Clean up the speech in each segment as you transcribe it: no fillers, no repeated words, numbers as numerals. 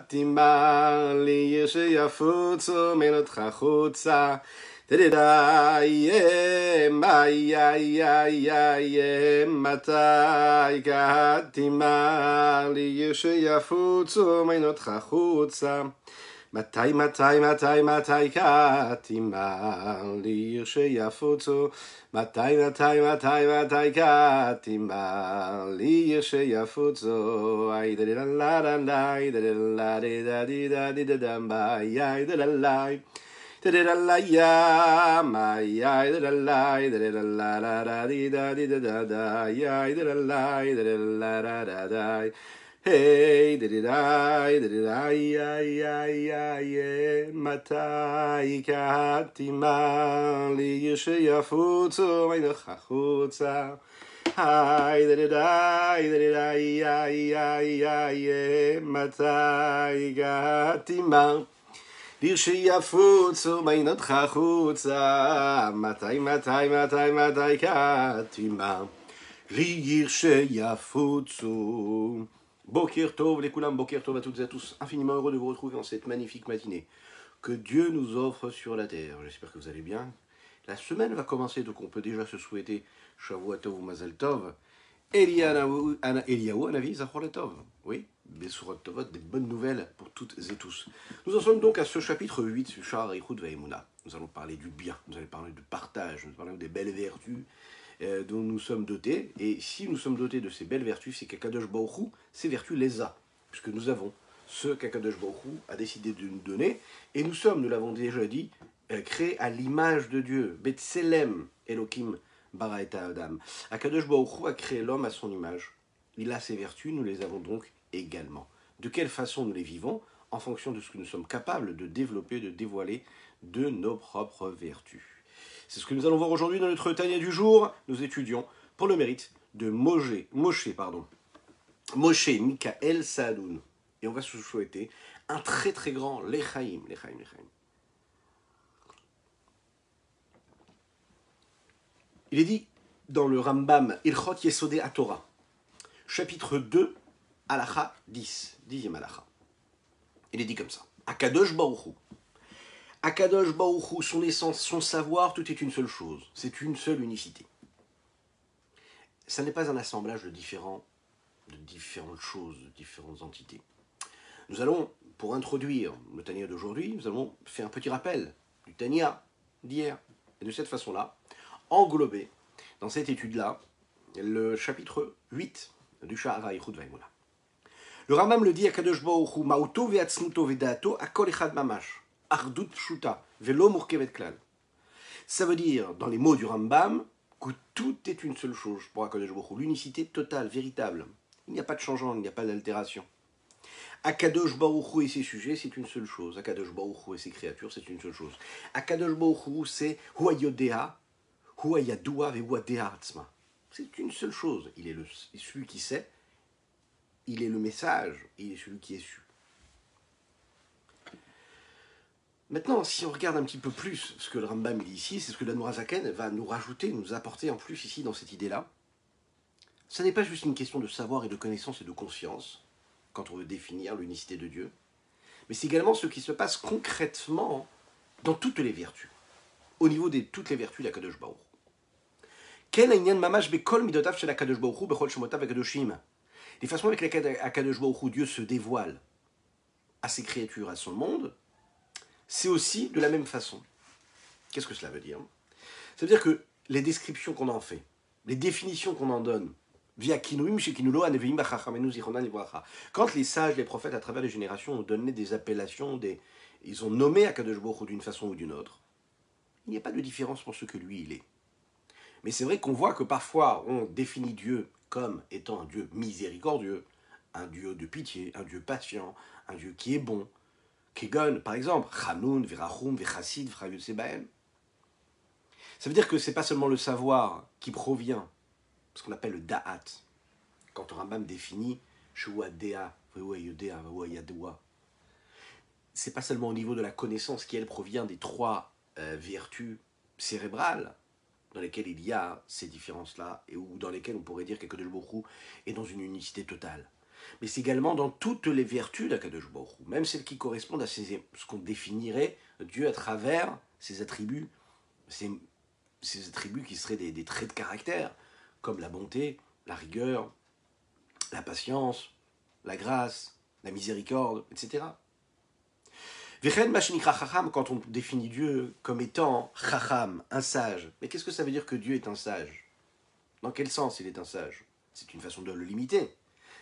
תימר לי שיפוצו ממנותך חוצה תדעי מתי תימר לי שיפוצו ממנותך חוצה מתי תימר לי שיפוצו מתי תימר לי שיפוצו איי דלללללאי דלללללאי דללללאי דללללאי מאי דללללאי דלללללאי דללללאי Hey, did I, מתי קאתימה לי שיפוצו ממך החוצה היי, did I, מתי קאתימה לי שיפוצו ממך החוצה מתי קאתימה לי שיפוצו Boker Tov, les Koulam, Boker Tov à toutes et à tous, infiniment heureux de vous retrouver en cette magnifique matinée que Dieu nous offre sur la terre. J'espère que vous allez bien. La semaine va commencer, donc on peut déjà se souhaiter Shavua Tov ou Mazal Tov. Eliyahu Anavi Zachor Tov. Oui, Besurot Tovot, des bonnes nouvelles pour toutes et tous. Nous en sommes donc à ce chapitre 8 sur Sha'ar Eichut Ve'emunah. Nous allons parler du bien, nous allons parler du partage, nous allons parler des belles vertus dont nous sommes dotés, et si nous sommes dotés de ces belles vertus, c'est qu'Akadosh Baruch Hu, ces vertus les a, puisque nous avons ce qu'Akadosh Baruch Hu a décidé de nous donner, et nous sommes, nous l'avons déjà dit, créés à l'image de Dieu, Betselem Elohim bara et Adam. Akadosh Baruch Hu a créé l'homme à son image, il a ses vertus, nous les avons donc également. De quelle façon nous les vivons? En fonction de ce que nous sommes capables de développer, de dévoiler de nos propres vertus. C'est ce que nous allons voir aujourd'hui dans notre Tanya du jour. Nous étudions pour le mérite de Moshe Mikael Saadoun. Et on va se souhaiter un très très grand Lechaim. Il est dit dans le Rambam Ilchot Yesodei HaTorah, chapitre 2, Halacha 10, 10e Halacha. Il est dit comme ça. Akadosh Baruch Hu. Akadosh Baruch Hu, son essence, son savoir, tout est une seule chose. C'est une seule unicité. Ça n'est pas un assemblage de différentes choses, de différentes entités. Nous allons, pour introduire le Tanya d'aujourd'hui, nous allons faire un petit rappel du Tanya d'hier. Et de cette façon-là, englober dans cette étude-là le chapitre 8 du Sha'ar Eichut Ve'emunah. Le Rambam le dit, Akadosh Baruch Hu, ma'uto ve'atzmuto ve'da'ato, akol echad mamash. Ça veut dire, dans les mots du Rambam, que tout est une seule chose pour Akadosh Baruch Hu, l'unicité totale, véritable. Il n'y a pas de changement, il n'y a pas d'altération. Akadosh Baruch Hu et ses sujets, c'est une seule chose. Akadosh Baruch Hu et ses créatures, c'est une seule chose. Akadosh Baruch Hu, c'est Hu Yodea, Hu Yadua ve Hu Dea Atzma. C'est une seule chose. Il est celui qui sait, il est le message, il est celui qui est su. Maintenant, si on regarde un petit peu plus ce que le Rambam dit ici, c'est ce que l'Admorazaken va nous rajouter, nous apporter en plus ici dans cette idée-là. Ce n'est pas juste une question de savoir et de connaissance et de conscience, quand on veut définir l'unicité de Dieu, mais c'est également ce qui se passe concrètement dans toutes les vertus, au niveau de toutes les vertus d'Akadosh Baruch Hu. Les façons avec lesquelles Akadosh Baruch Hu, Dieu se dévoile à ses créatures, à son monde, c'est aussi de la même façon. Qu'est-ce que cela veut dire? Ça veut dire que les descriptions qu'on en fait, les définitions qu'on en donne, via quand les sages, les prophètes, à travers les générations, ont donné des appellations, ils ont nommé Akadosh Baruch Hu d'une façon ou d'une autre, il n'y a pas de différence pour ce que lui, il est. Mais c'est vrai qu'on voit que parfois, on définit Dieu comme étant un Dieu miséricordieux, un Dieu de pitié, un Dieu patient, un Dieu qui est bon, Kegon, par exemple, Chanoun, Verachum, Vechassid, Frayut Sebaem. Ça veut dire que ce n'est pas seulement le savoir qui provient, ce qu'on appelle le Da'at. Quand Rambam définit Shua Dea, Vewa Yodea, Vewa Yadoua, c'est pas seulement au niveau de la connaissance qui, elle, provient des trois vertus cérébrales dans lesquelles il y a ces différences-là, et ou dans lesquelles on pourrait dire qu'Akadosh Baruch Hu est dans une unicité totale. mais c'est également dans toutes les vertus d'Akadosh Baruch Hu, même celles qui correspondent à ce qu'on définirait Dieu à travers ses attributs, ces attributs qui seraient des traits de caractère, comme la bonté, la rigueur, la patience, la grâce, la miséricorde, etc. Vechen Mashinikra Chacham, quand on définit Dieu comme étant Chacham, un sage, mais qu'est-ce que ça veut dire que Dieu est un sage? Dans quel sens il est un sage? C'est une façon de le limiter.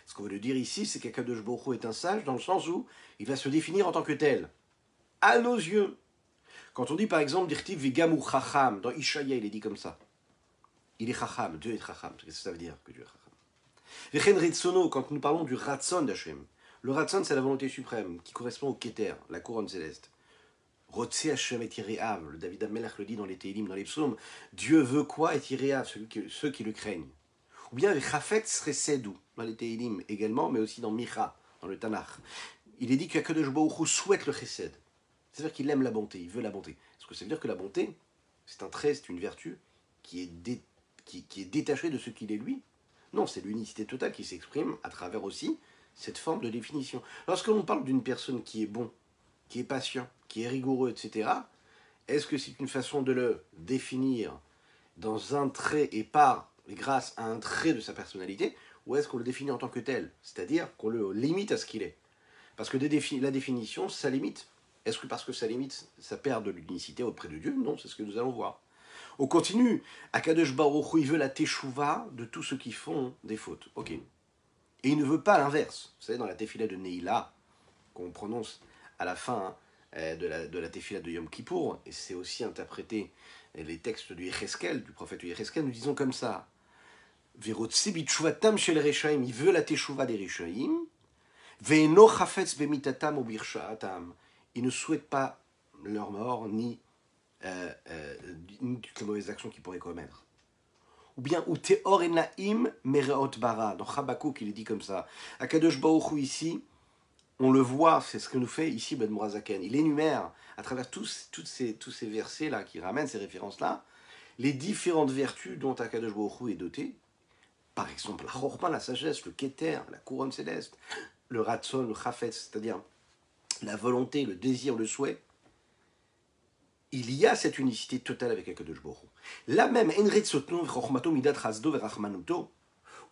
Ce qu'on veut dire ici, c'est qu'Akadosh Baruch Hu est un sage dans le sens où il va se définir en tant que tel, à nos yeux. Quand on dit par exemple Dirtiv Vigamu Chacham, dans Ishaya il est dit comme ça. Il est Chacham, Dieu est Chacham. Qu'est-ce que ça veut dire que Dieu est Chacham? Vechen Ritzono, quand nous parlons du Ratzon d'Hachem. Le Ratzon, c'est la volonté suprême, qui correspond au Keter, la couronne céleste. Rotse Hachem et Iréav, le David Amelach le dit dans les Télim, dans les psaumes. Dieu veut quoi et Iréav, ceux qui le craignent. Ou bien avec Chafetz Resedou, dans les Télim également, mais aussi dans Micha, dans le Tanakh. Il est dit qu'Akadosh Baruch Hu souhaite le Chesed. C'est-à-dire qu'il aime la bonté, il veut la bonté. Est-ce que ça veut dire que la bonté, c'est un trait, c'est une vertu qui est détachée de ce qu'il est lui? Non, c'est l'unicité totale qui s'exprime à travers aussi cette forme de définition. Lorsque l'on parle d'une personne qui est bon, qui est patient, qui est rigoureux, etc., est-ce que c'est une façon de le définir dans un trait et grâce à un trait de sa personnalité, ou est-ce qu'on le définit en tant que tel, c'est-à-dire qu'on le limite à ce qu'il est? Parce que la définition, ça limite. Est-ce que parce que ça limite, ça perd de l'unicité auprès de Dieu? Non, c'est ce que nous allons voir. On continue. Akadosh Baruch Hu, il veut la teshuva de tous ceux qui font des fautes. Ok. Et il ne veut pas l'inverse. Vous savez, dans la tefila de Neila, qu'on prononce à la fin de la tefila de Yom Kippour, et c'est aussi interprété les textes du Yecheskel, du prophète Yecheskel, nous disons comme ça. Verotzi bitshuvatam shel reshaim, il veut la teshuva des reshaim. Ve'eno chafetz bemitatam ou birshaatam, il ne souhaite pas leur mort ni toutes les mauvaises actions qu'ils pourraient commettre. Ou bien, ou teor enaim mereot bara, dans Chabakouk, il est dit comme ça. Akadosh Baruch Hu ici, on le voit, c'est ce que nous fait ici Ben Mourazaken. Il énumère, à travers tous ces versets-là, qui ramènent ces références-là, les différentes vertus dont Akadosh Baruch Hu est doté. Par exemple, la chorma, la sagesse, le keter, la couronne céleste, le ratzon, le chafetz, c'est-à-dire la volonté, le désir, le souhait. Il y a cette unicité totale avec Akadosh Baruch Hu. Là même, Enrit Sotno, Chormato, Midat, Chazdo, Verachmanuto,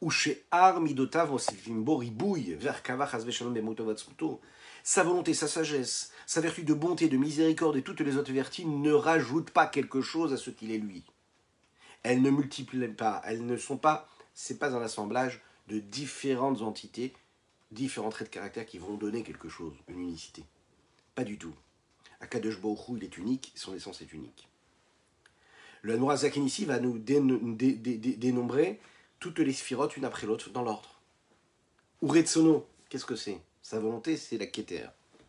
ou chez Ar, Midotav, Osifimbo, Ribouille, Verkava, Chazveshalom, Bemoto, Vatsputo, sa volonté, sa sagesse, sa vertu de bonté, de miséricorde et toutes les autres vertus ne rajoutent pas quelque chose à ce qu'il est lui. Elles ne multiplient pas, elles ne sont pas, c'est pas un assemblage de différentes entités, différents traits de caractère qui vont donner quelque chose, une unicité. Pas du tout. Akadosh Baruch Hu, il est unique, son essence est unique. Le Nourazaken ici va nous dénombrer toutes les sphirotes une après l'autre dans l'ordre. Uretsono, qu'est-ce que c'est? Sa volonté, c'est la Keter,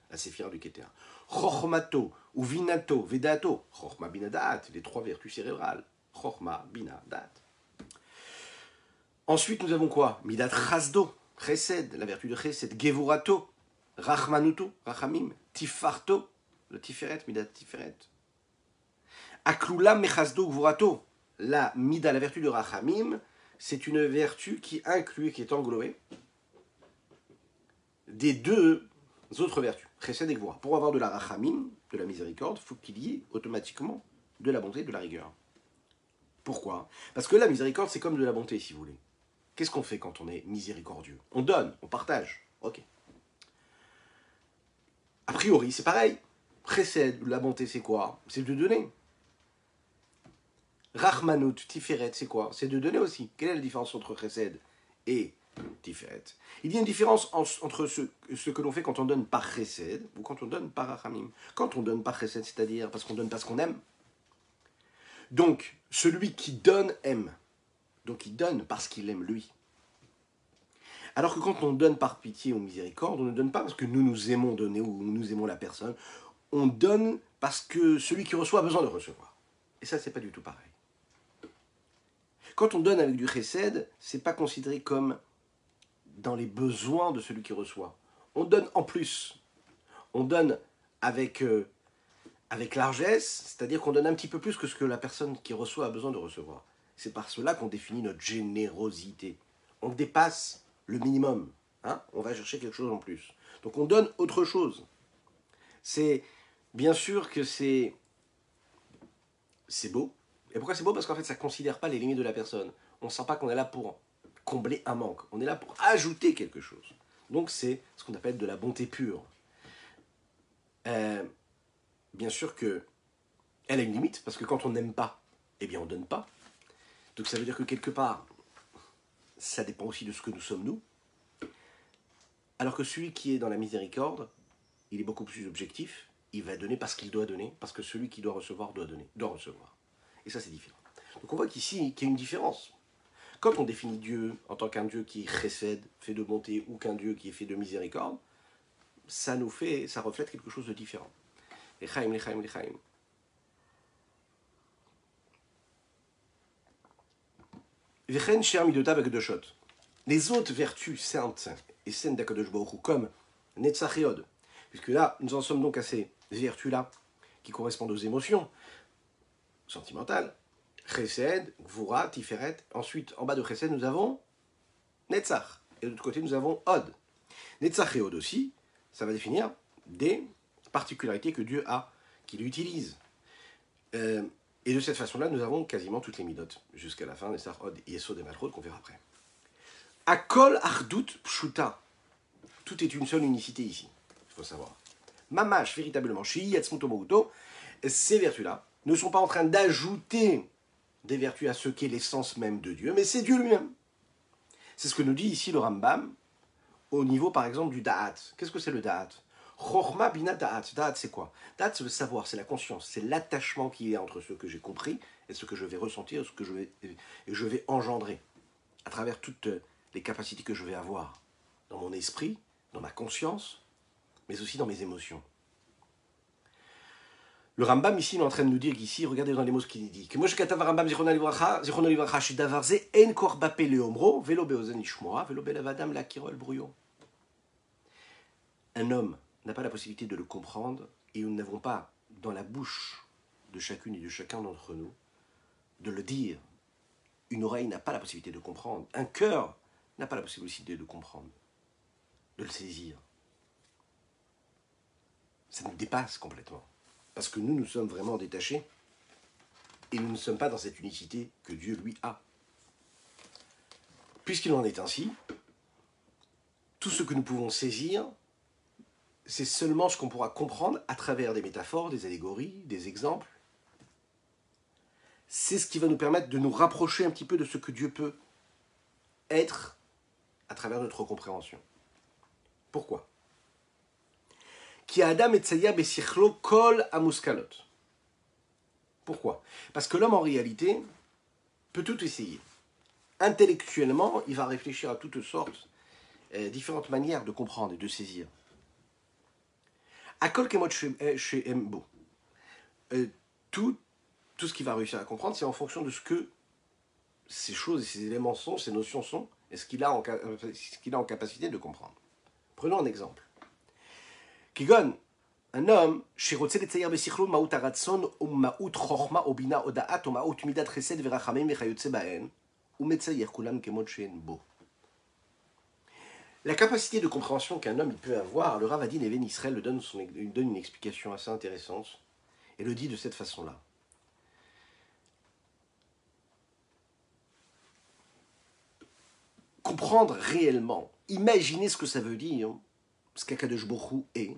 la séphira du Keter. Chochmato, ou Vinato, Vedato, Chochma Binadat, les trois vertus cérébrales. Chochma Binadat. Ensuite, nous avons quoi? Midat Chazdo, Chesed, la vertu de Chesed, Gevurato, Rachmanuto, Rachamim, Tifarto, le Tiferet, Midat Tiferet. Aklula Mechazdo Gvurato, la Mida, la vertu de Rachamim, c'est une vertu qui inclut, qui est englobée des deux autres vertus, Chesed et Gvura. Pour avoir de la Rachamim, de la miséricorde, il faut qu'il y ait automatiquement de la bonté, de la rigueur. Pourquoi? Parce que la miséricorde, c'est comme de la bonté, si vous voulez. Qu'est-ce qu'on fait quand on est miséricordieux? On donne, on partage. Ok. A priori, c'est pareil. Chesed, la bonté, c'est quoi? C'est de donner. Rachmanut, Tiferet, c'est quoi? C'est de donner aussi. Quelle est la différence entre Chesed et Tiferet? Il y a une différence entre ce que l'on fait quand on donne par Chesed ou quand on donne par Rachamim. Quand on donne par Chesed, c'est-à-dire parce qu'on donne parce qu'on aime. Donc, celui qui donne aime. Donc, il donne parce qu'il aime lui. Alors que quand on donne par pitié ou miséricorde, on ne donne pas parce que nous aimons donner ou nous aimons la personne. On donne parce que celui qui reçoit a besoin de recevoir. Et ça, c'est pas du tout pareil. Quand on donne avec du chesed, c'est pas considéré comme dans les besoins de celui qui reçoit. On donne en plus. On donne avec largesse, c'est-à-dire qu'on donne un petit peu plus que ce que la personne qui reçoit a besoin de recevoir. C'est par cela qu'on définit notre générosité. On dépasse le minimum. Hein, on va chercher quelque chose en plus. Donc on donne autre chose. C'est bien sûr que c'est beau. Et pourquoi c'est beau? Parce qu'en fait, ça ne considère pas les limites de la personne. On ne sent pas qu'on est là pour combler un manque. On est là pour ajouter quelque chose. Donc c'est ce qu'on appelle de la bonté pure. Bien sûr que elle a une limite, parce que quand on n'aime pas, eh bien on ne donne pas. Donc ça veut dire que quelque part, ça dépend aussi de ce que nous sommes nous. Alors que celui qui est dans la miséricorde, il est beaucoup plus objectif, il va donner parce qu'il doit donner, parce que celui qui doit recevoir doit donner, doit recevoir. Et ça c'est différent. Donc on voit qu'ici, qu'il y a une différence. Quand on définit Dieu en tant qu'un Dieu qui récède, fait de bonté, ou qu'un Dieu qui est fait de miséricorde, ça reflète quelque chose de différent. Lechaim, lechaim, lechaim. Vechen sher midotav hakadoshot. Les autres vertus saintes et saines d'Akadosh Baruch Hu, comme Netzach et Hod, puisque là, nous en sommes donc à ces vertus-là qui correspondent aux émotions sentimentales, Chesed, Gvura, Tiferet. Ensuite, en bas de Chesed, nous avons Netzach. Et de l'autre côté, nous avons Hod. Netzach et Hod aussi, ça va définir des particularités que Dieu a, qu'il utilise. Et de cette façon-là, nous avons quasiment toutes les midotes, jusqu'à la fin, Netzach, Hod, Yesod et Malchut, qu'on verra après. Akol Ardut Pshuta. Tout est une seule unicité ici, il faut savoir. Mamash, véritablement, Shei Yatzmuto Mouto, ces vertus-là ne sont pas en train d'ajouter des vertus à ce qu'est l'essence même de Dieu, mais c'est Dieu lui-même. C'est ce que nous dit ici le Rambam, au niveau par exemple du Da'at. Qu'est-ce que c'est le Da'at? Chochma Bina Da'at. Da'at c'est quoi? Da'at c'est le savoir, c'est la conscience, c'est l'attachement qui est entre ce que j'ai compris et ce que je vais ressentir, ce que je vais engendrer à travers toutes les capacités que je vais avoir dans mon esprit, dans ma conscience, mais aussi dans mes émotions. Le Rambam ici il est en train de nous dire qu'ici, regardez dans les mots ce qu'il dit, que moi je katav Rambam zichrono livracha shidavar ze en kor bape leomro velo beozen ishmoa velo belavadam la kirol brouillon. Un homme n'a pas la possibilité de le comprendre et nous n'avons pas dans la bouche de chacune et de chacun d'entre nous de le dire. Une oreille n'a pas la possibilité de comprendre. Un cœur n'a pas la possibilité de comprendre, de le saisir. Ça nous dépasse complètement. Parce que nous sommes vraiment détachés et nous ne sommes pas dans cette unicité que Dieu, lui, a. Puisqu'il en est ainsi, tout ce que nous pouvons saisir, c'est seulement ce qu'on pourra comprendre à travers des métaphores, des allégories, des exemples. C'est ce qui va nous permettre de nous rapprocher un petit peu de ce que Dieu peut être à travers notre compréhension. Pourquoi? Ki Adam etzayer besichlo kol amuskalot. Pourquoi? Parce que l'homme en réalité peut tout essayer. Intellectuellement, il va réfléchir à toutes sortes, différentes manières de comprendre et de saisir. Akol kemot she'embo. Tout ce qu'il va réussir à comprendre, c'est en fonction de ce que ces choses et ces éléments sont, ces notions sont, et ce qu'il a en capacité de comprendre. Prenons un exemple. Kigon, un homme, shirotze letzayer besichlo maut haratzon ou maut chochma ou bina ou da'at ou maut midat chesed verachamim vechayotze baen, ou metzayer kulam kemot she'enbo. La capacité de compréhension qu'un homme peut avoir, le Rav Adin Even Israël donne une explication assez intéressante et le dit de cette façon-là. Comprendre réellement, imaginer ce que ça veut dire, ce qu'Akadosh Baruch Hu est,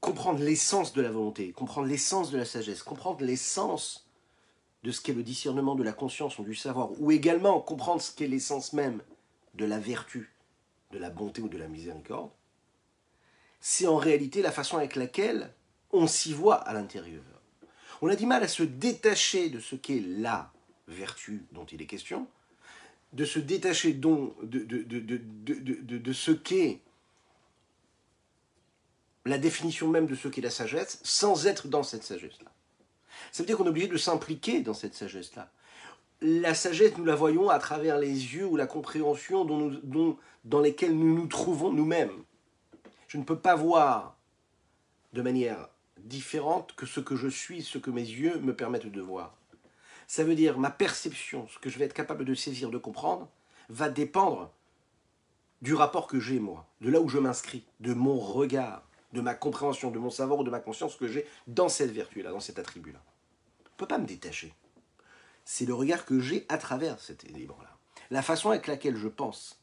comprendre l'essence de la volonté, comprendre l'essence de la sagesse, comprendre l'essence de ce qu'est le discernement de la conscience ou du savoir, ou également comprendre ce qu'est l'essence même de la vertu, de la bonté ou de la miséricorde, c'est en réalité la façon avec laquelle on s'y voit à l'intérieur. On a du mal à se détacher de ce qu'est la vertu dont il est question, de se détacher de ce qu'est la définition même de ce qu'est la sagesse, sans être dans cette sagesse-là. Ça veut dire qu'on est obligé de s'impliquer dans cette sagesse-là. La sagesse, nous la voyons à travers les yeux ou la compréhension dans lesquelles nous nous trouvons nous-mêmes. Je ne peux pas voir de manière différente que ce que je suis, ce que mes yeux me permettent de voir. Ça veut dire ma perception, ce que je vais être capable de saisir, de comprendre, va dépendre du rapport que j'ai moi, de là où je m'inscris, de mon regard, de ma compréhension, de mon savoir ou de ma conscience que j'ai dans cette vertu-là, dans cet attribut-là. Je ne peux pas me détacher. C'est le regard que j'ai à travers cet élément-là. La façon avec laquelle je pense,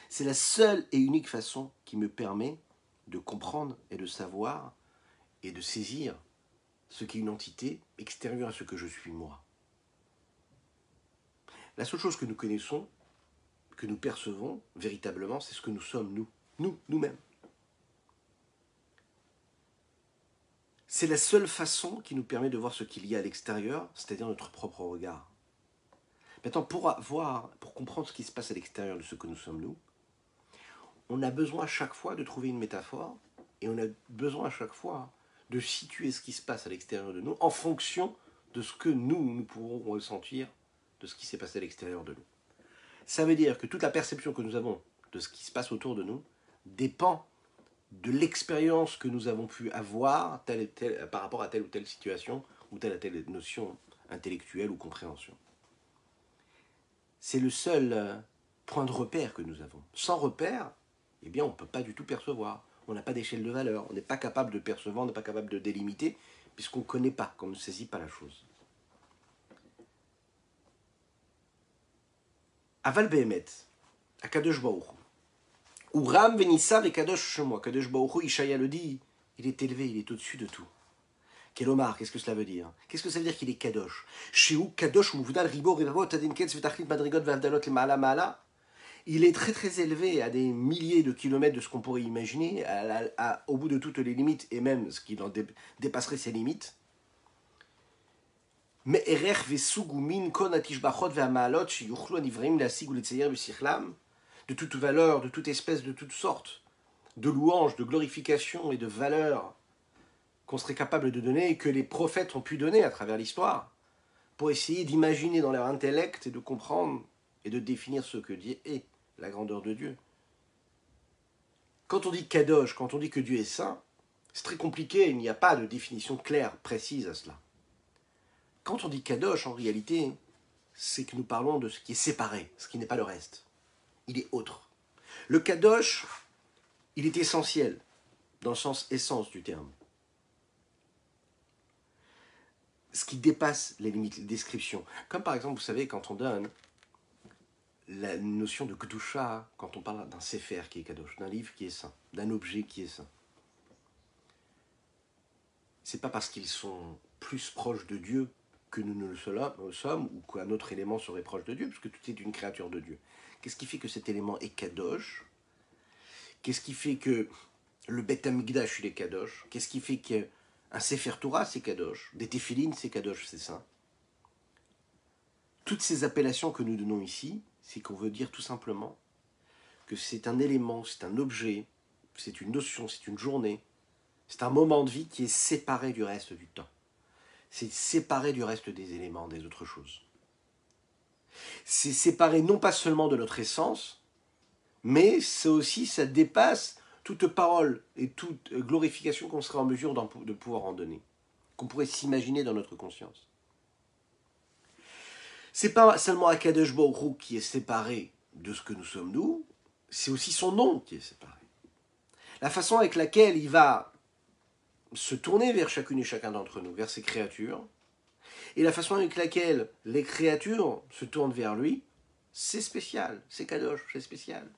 c'est la seule et unique façon qui me permet de comprendre et de savoir et de saisir ce qui est une entité extérieure à ce que je suis moi. La seule chose que nous connaissons, que nous percevons véritablement, c'est ce que nous sommes, nous-mêmes. C'est la seule façon qui nous permet de voir ce qu'il y a à l'extérieur, c'est-à-dire notre propre regard. Maintenant, pour comprendre ce qui se passe à l'extérieur de ce que nous sommes, nous, on a besoin à chaque fois de trouver une métaphore, et on a besoin à chaque fois de situer ce qui se passe à l'extérieur de nous en fonction de ce que nous pourrons ressentir de ce qui s'est passé à l'extérieur de nous. Ça veut dire que toute la perception que nous avons de ce qui se passe autour de nous dépend de l'expérience que nous avons pu avoir par rapport à telle ou telle situation ou telle notion intellectuelle ou compréhension. C'est le seul point de repère que nous avons. Sans repère, eh bien, on ne peut pas du tout percevoir. On n'a pas d'échelle de valeur. On n'est pas capable de percevoir, on n'est pas capable de délimiter, puisqu'on ne connaît pas, qu'on ne saisit pas la chose. Aval Behemet, Akadosh Baruch Hu. Uram Venissav et Kadosh Shemo. Kadosh Baruch Hu, Ishaïa le dit, il est élevé, il est au-dessus de tout. Kelomar, qu'est-ce que cela veut dire? Qu'est-ce que ça veut dire qu'il est Kadosh? Shehu Kadosh Muvdal Ribo Rivavot Tadinketz Vetachlit Madrigot Vavdalot Le Maala Maala. Il est très très élevé à des milliers de kilomètres de ce qu'on pourrait imaginer, au bout de toutes les limites, et même ce qui dépasserait ses limites. Mais de toute valeur, de toute espèce, de toutes sortes, de louanges, de glorifications et de valeurs qu'on serait capable de donner et que les prophètes ont pu donner à travers l'histoire, pour essayer d'imaginer dans leur intellect et de comprendre et de définir ce que Dieu est, la grandeur de Dieu. Quand on dit Kadosh, quand on dit que Dieu est saint, c'est très compliqué, il n'y a pas de définition claire, précise à cela. Quand on dit Kadosh, en réalité, c'est que nous parlons de ce qui est séparé, ce qui n'est pas le reste. Il est autre. Le Kadosh, il est essentiel, dans le sens essence du terme. Ce qui dépasse les limites, les descriptions. Comme par exemple, vous savez, quand on donne la notion de Kedusha, quand on parle d'un Sefer qui est Kadosh, d'un livre qui est saint, d'un objet qui est saint. C'est pas parce qu'ils sont plus proches de Dieu que nous ne le sommes, ou qu'un autre élément serait proche de Dieu, parce que tout est une créature de Dieu. Qu'est-ce qui fait que cet élément est Kadosh? Qu'est-ce qui fait que le Beth Amikdash, il est Kadosh? Qu'est-ce qui fait qu'un Sefer Torah, c'est Kadosh? Des Téphilines, c'est Kadosh, c'est saint. Toutes ces appellations que nous donnons ici, c'est qu'on veut dire tout simplement que c'est un élément, c'est un objet, c'est une notion, c'est une journée, c'est un moment de vie qui est séparé du reste du temps. C'est séparé du reste des éléments, des autres choses. C'est séparé non pas seulement de notre essence, mais c'est aussi, ça dépasse toute parole et toute glorification qu'on serait en mesure de pouvoir en donner, qu'on pourrait s'imaginer dans notre conscience. C'est pas seulement Akadosh Baruch Hu qui est séparé de ce que nous sommes nous, c'est aussi son nom qui est séparé. La façon avec laquelle il va se tourner vers chacune et chacun d'entre nous, vers ses créatures, et la façon avec laquelle les créatures se tournent vers lui, c'est spécial, c'est Kadosh, c'est spécial.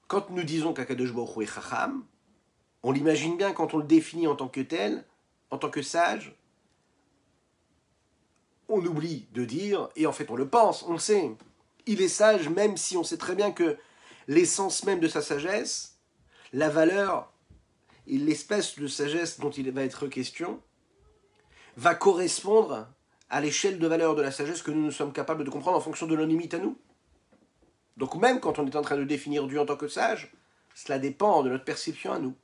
Quand nous disons qu'Akadosh Baruch Hu est Chacham, on l'imagine bien quand on le définit en tant que tel, en tant que sage, on oublie de dire, et en fait on le pense, on le sait, il est sage même si on sait très bien que l'essence même de sa sagesse, la valeur et l'espèce de sagesse dont il va être question, va correspondre à l'échelle de valeur de la sagesse que nous sommes capables de comprendre en fonction de nos limites à nous. Donc même quand on est en train de définir Dieu en tant que sage, cela dépend de notre perception à nous,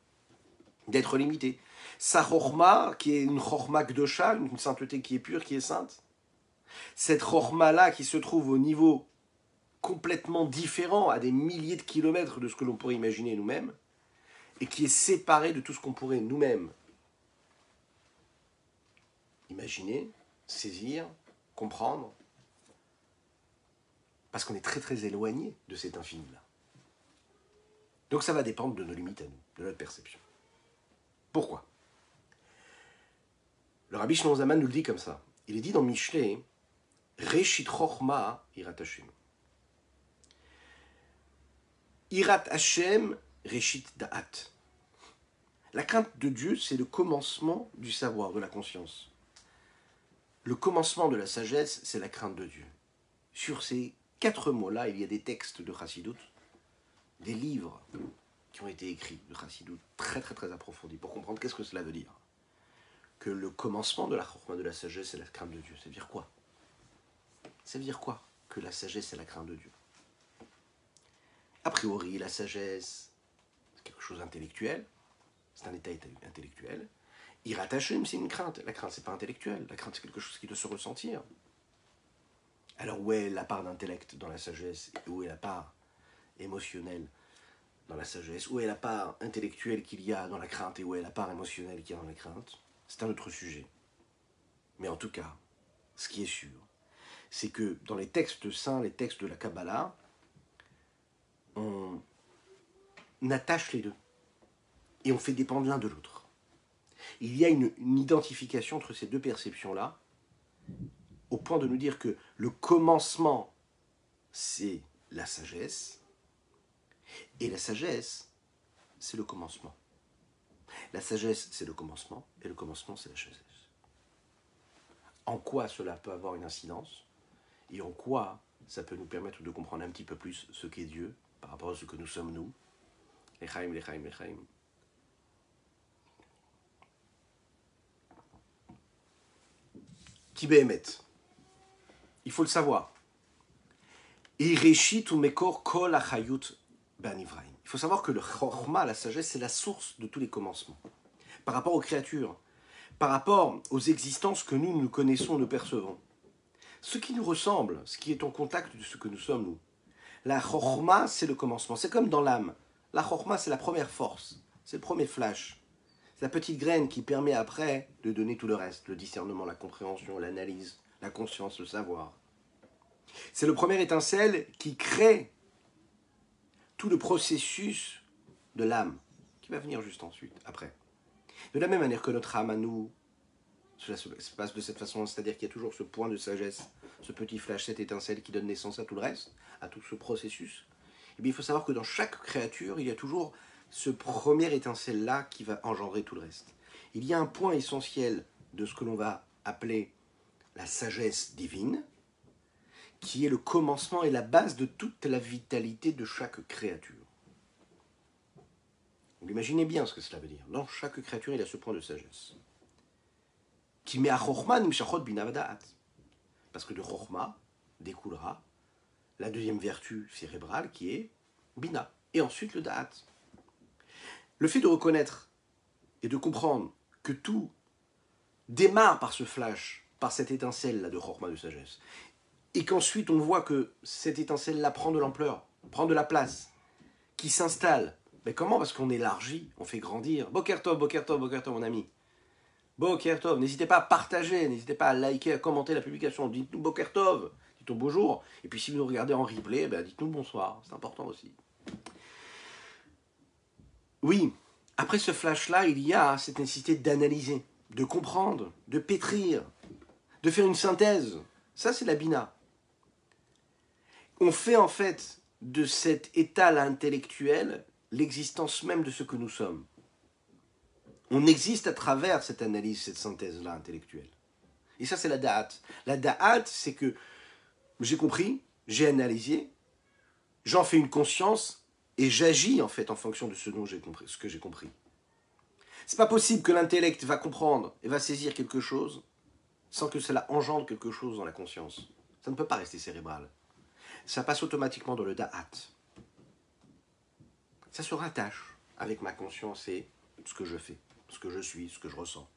d'être limité. Sa chorma, qui est une chorma kdosha, une sainteté qui est pure, qui est sainte, cette chorma-là qui se trouve au niveau complètement différent, à des milliers de kilomètres de ce que l'on pourrait imaginer nous-mêmes, et qui est séparée de tout ce qu'on pourrait nous-mêmes imaginer, saisir, comprendre. Parce qu'on est très très éloigné de cet infini-là. Donc ça va dépendre de nos limites à nous, de notre perception. Pourquoi? Le Rabbi Shlomo Zalman nous le dit comme ça. Il est dit dans Mishlei, Reshit Chochma Irat Hashem. Irat Hashem Reshit Da'at. La crainte de Dieu, c'est le commencement du savoir, de la conscience. Le commencement de la sagesse, c'est la crainte de Dieu. Sur ces 4 mots-là, il y a des textes de Chassidut, des livres qui ont été écrits de Chassidut, très très très approfondis, pour comprendre qu'est-ce que cela veut dire. Que le commencement de la chorma, de la sagesse, c'est la crainte de Dieu. Ça veut dire quoi? Ça veut dire quoi que la sagesse, c'est la crainte de Dieu? A priori, la sagesse, c'est quelque chose d'intellectuel, c'est un état intellectuel. Irat Hashem, c'est une crainte. La crainte, c'est pas intellectuel. La crainte, c'est quelque chose qui doit se ressentir. Alors, où est la part d'intellect dans la sagesse? Et où est la part émotionnelle dans la sagesse? Où est la part intellectuelle qu'il y a dans la crainte? Et où est la part émotionnelle qu'il y a dans la crainte? C'est un autre sujet. Mais en tout cas, ce qui est sûr, c'est que dans les textes saints, les textes de la Kabbalah, on attache les deux. Et on fait dépendre l'un de l'autre. Il y a une identification entre ces deux perceptions-là, au point de nous dire que le commencement, c'est la sagesse, et la sagesse, c'est le commencement. La sagesse, c'est le commencement, et le commencement, c'est la sagesse. En quoi cela peut avoir une incidence, et en quoi ça peut nous permettre de comprendre un petit peu plus ce qu'est Dieu, par rapport à ce que nous sommes nous. L'Echaim, l'Echaim, l'Echaim. Tibéhémet. Il faut le savoir. Il faut savoir que le chorma, la sagesse, c'est la source de tous les commencements. Par rapport aux créatures, par rapport aux existences que nous connaissons, nous percevons. Ce qui nous ressemble, ce qui est en contact de ce que nous sommes, nous. La chorma, c'est le commencement. C'est comme dans l'âme. La chorma, c'est la première force. C'est le premier flash. C'est la petite graine qui permet après de donner tout le reste. Le discernement, la compréhension, l'analyse, la conscience, le savoir. C'est le premier étincelle qui crée tout le processus de l'âme, qui va venir juste ensuite, après. De la même manière que notre âme à nous, cela se passe de cette façon, c'est-à-dire qu'il y a toujours ce point de sagesse, ce petit flash, cette étincelle qui donne naissance à tout le reste, à tout ce processus. Et bien, il faut savoir que dans chaque créature, il y a toujours ce premier étincelle-là qui va engendrer tout le reste. Il y a un point essentiel de ce que l'on va appeler la sagesse divine, qui est le commencement et la base de toute la vitalité de chaque créature. Vous imaginez bien ce que cela veut dire. Dans chaque créature, il y a ce point de sagesse. Qui met à Chochma nimshachot bina v'da'at. Parce que de Chochma découlera la deuxième vertu cérébrale qui est bina. Et ensuite le da'at. Le fait de reconnaître et de comprendre que tout démarre par ce flash, par cette étincelle-là de Chochma, de sagesse, et qu'ensuite on voit que cette étincelle-là prend de l'ampleur, prend de la place, qui s'installe. Mais comment? Parce qu'on élargit, on fait grandir. Boker Tov, mon ami. Boker Tov, n'hésitez pas à partager, n'hésitez pas à liker, à commenter la publication. Dites-nous Boker Tov, dites-nous bonjour. Et puis si vous nous regardez en replay, dites-nous bonsoir, c'est important aussi. Oui, après ce flash-là, il y a cette nécessité d'analyser, de comprendre, de pétrir, de faire une synthèse. Ça, c'est la bina. On fait en fait de cet état intellectuel l'existence même de ce que nous sommes. On existe à travers cette analyse, cette synthèse-là intellectuelle. Et ça, c'est la da'at. La da'at, c'est que j'ai compris, j'ai analysé, j'en fais une conscience et j'agis en fait en fonction de ce dont j'ai compris, ce que j'ai compris. C'est pas possible que l'intellect va comprendre et va saisir quelque chose sans que cela engendre quelque chose dans la conscience. Ça ne peut pas rester cérébral. Ça passe automatiquement dans le da'at. Ça se rattache avec ma conscience et ce que je fais, ce que je suis, ce que je ressens.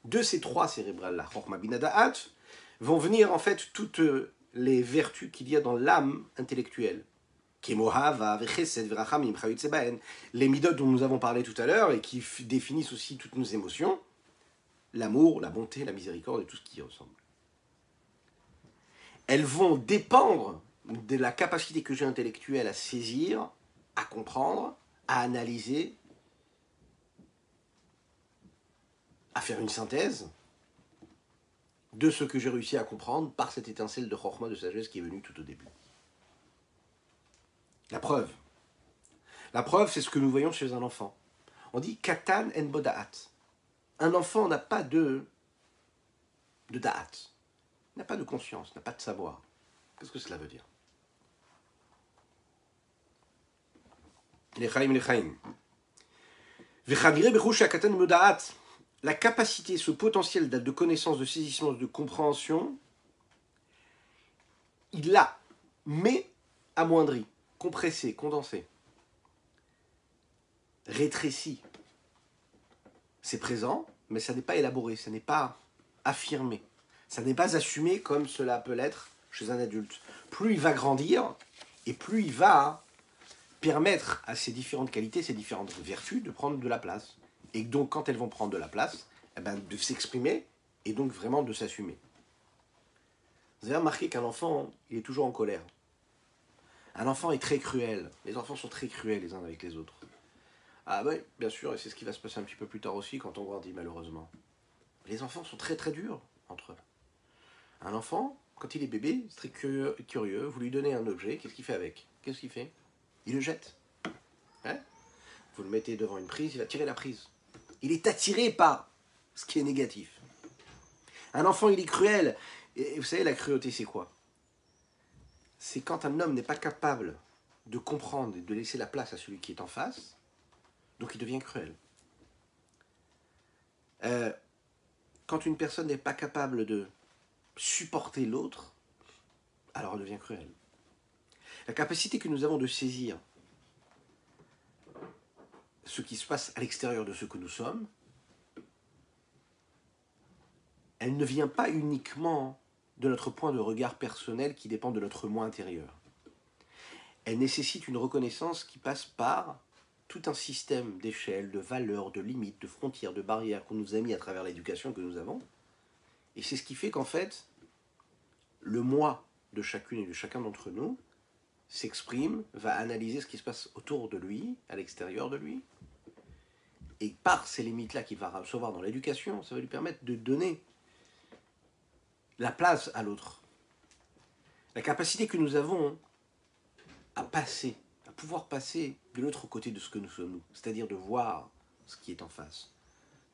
De ces 3 cérébrales-là, Chochma, Bina, Da'at, vont venir en fait toutes les vertus qu'il y a dans l'âme intellectuelle. Les midot dont nous avons parlé tout à l'heure et qui définissent aussi toutes nos émotions, l'amour, la bonté, la miséricorde et tout ce qui y ressemble. elles vont dépendre de la capacité que j'ai intellectuelle à saisir, à comprendre, à analyser, à faire une synthèse de ce que j'ai réussi à comprendre par cette étincelle de chorma, de sagesse qui est venue tout au début. La preuve. La preuve, c'est ce que nous voyons chez un enfant. On dit katan en bodaat. Un enfant n'a pas de da'at, n'a pas de conscience, n'a pas de savoir. Qu'est-ce que cela veut dire? Lechaim. La capacité, ce potentiel de connaissance, de saisissement, de compréhension, il l'a, mais amoindri, compressé, condensé, rétréci. C'est présent, mais ça n'est pas élaboré, ça n'est pas affirmé, ça n'est pas assumé comme cela peut l'être chez un adulte. Plus il va grandir, et plus il va permettre à ces différentes qualités, ces différentes vertus de prendre de la place. Et donc, quand elles vont prendre de la place, eh ben, de s'exprimer et donc vraiment de s'assumer. Vous avez remarqué qu'un enfant, il est toujours en colère. Un enfant est très cruel. Les enfants sont très cruels les uns avec les autres. Ah oui, bien sûr, et c'est ce qui va se passer un petit peu plus tard aussi quand on grandit, malheureusement. Les enfants sont très très durs entre eux. Un enfant, quand il est bébé, c'est très curieux, vous lui donnez un objet, qu'est-ce qu'il fait avec? Qu'est-ce qu'il fait? Il le jette. Hein? Vous le mettez devant une prise, il va tirer la prise. Il est attiré par ce qui est négatif. Un enfant, il est cruel. Et vous savez, la cruauté, c'est quoi? C'est quand un homme n'est pas capable de comprendre et de laisser la place à celui qui est en face, donc il devient cruel. Quand une personne n'est pas capable de supporter l'autre, alors elle devient cruelle. La capacité que nous avons de saisir ce qui se passe à l'extérieur de ce que nous sommes, elle ne vient pas uniquement de notre point de regard personnel qui dépend de notre moi intérieur. Elle nécessite une reconnaissance qui passe par tout un système d'échelles, de valeurs, de limites, de frontières, de barrières qu'on nous a mis à travers l'éducation que nous avons. Et c'est ce qui fait qu'en fait, le moi de chacune et de chacun d'entre nous s'exprime, va analyser ce qui se passe autour de lui, à l'extérieur de lui. Et par ces limites-là qu'il va recevoir dans l'éducation, ça va lui permettre de donner la place à l'autre. La capacité que nous avons à passer, à pouvoir passer de l'autre côté de ce que nous sommes nous, c'est-à-dire de voir ce qui est en face,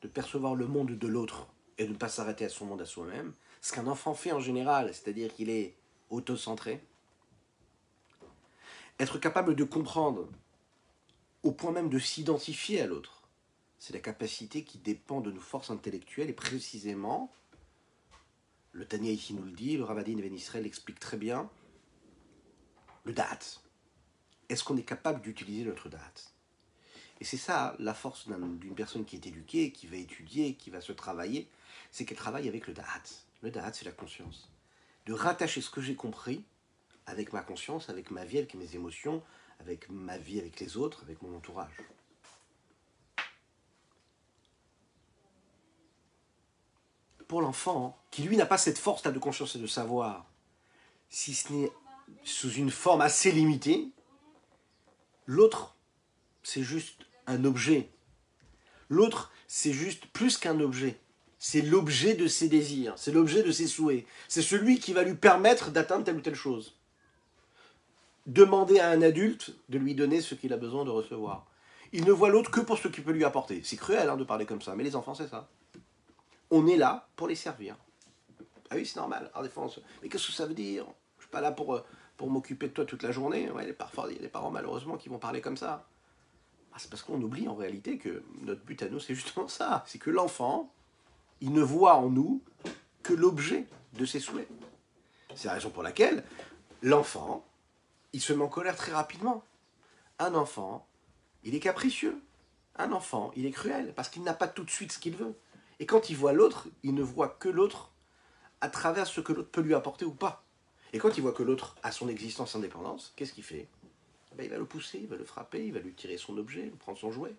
de percevoir le monde de l'autre et de ne pas s'arrêter à son monde à soi-même, ce qu'un enfant fait en général, c'est-à-dire qu'il est autocentré, être capable de comprendre au point même de s'identifier à l'autre, c'est la capacité qui dépend de nos forces intellectuelles et précisément, le Tanya ici nous le dit, le Ravadin Ben Israël l'explique très bien, le da'at. Est-ce qu'on est capable d'utiliser notre da'at? Et c'est ça la force d'une personne qui est éduquée, qui va étudier, qui va se travailler, c'est qu'elle travaille avec le da'at. Le da'at, c'est la conscience. De rattacher ce que j'ai compris avec ma conscience, avec ma vie, avec mes émotions, avec ma vie avec les autres, avec mon entourage. Pour l'enfant, qui lui n'a pas cette force-là de conscience et de savoir, si ce n'est sous une forme assez limitée, l'autre, c'est juste un objet. L'autre, c'est juste plus qu'un objet. C'est l'objet de ses désirs, c'est l'objet de ses souhaits. C'est celui qui va lui permettre d'atteindre telle ou telle chose. Demander à un adulte de lui donner ce qu'il a besoin de recevoir. Il ne voit l'autre que pour ce qu'il peut lui apporter. C'est cruel de parler comme ça, mais les enfants, c'est ça. On est là pour les servir. Ah oui, c'est normal. Alors, des fois, mais qu'est-ce que ça veut dire? Je suis pas là pour m'occuper de toi toute la journée. Ouais, parfois, il y a des parents, malheureusement, qui vont parler comme ça. Ah, c'est parce qu'on oublie en réalité que notre but à nous, c'est justement ça. C'est que l'enfant, il ne voit en nous que l'objet de ses souhaits. C'est la raison pour laquelle l'enfant, il se met en colère très rapidement. Un enfant, il est capricieux. Un enfant, il est cruel parce qu'il n'a pas tout de suite ce qu'il veut. Et quand il voit l'autre, il ne voit que l'autre à travers ce que l'autre peut lui apporter ou pas. Et quand il voit que l'autre a son existence indépendance, qu'est-ce qu'il fait? Ben, il va le pousser, il va le frapper, il va lui tirer son objet, lui prendre son jouet.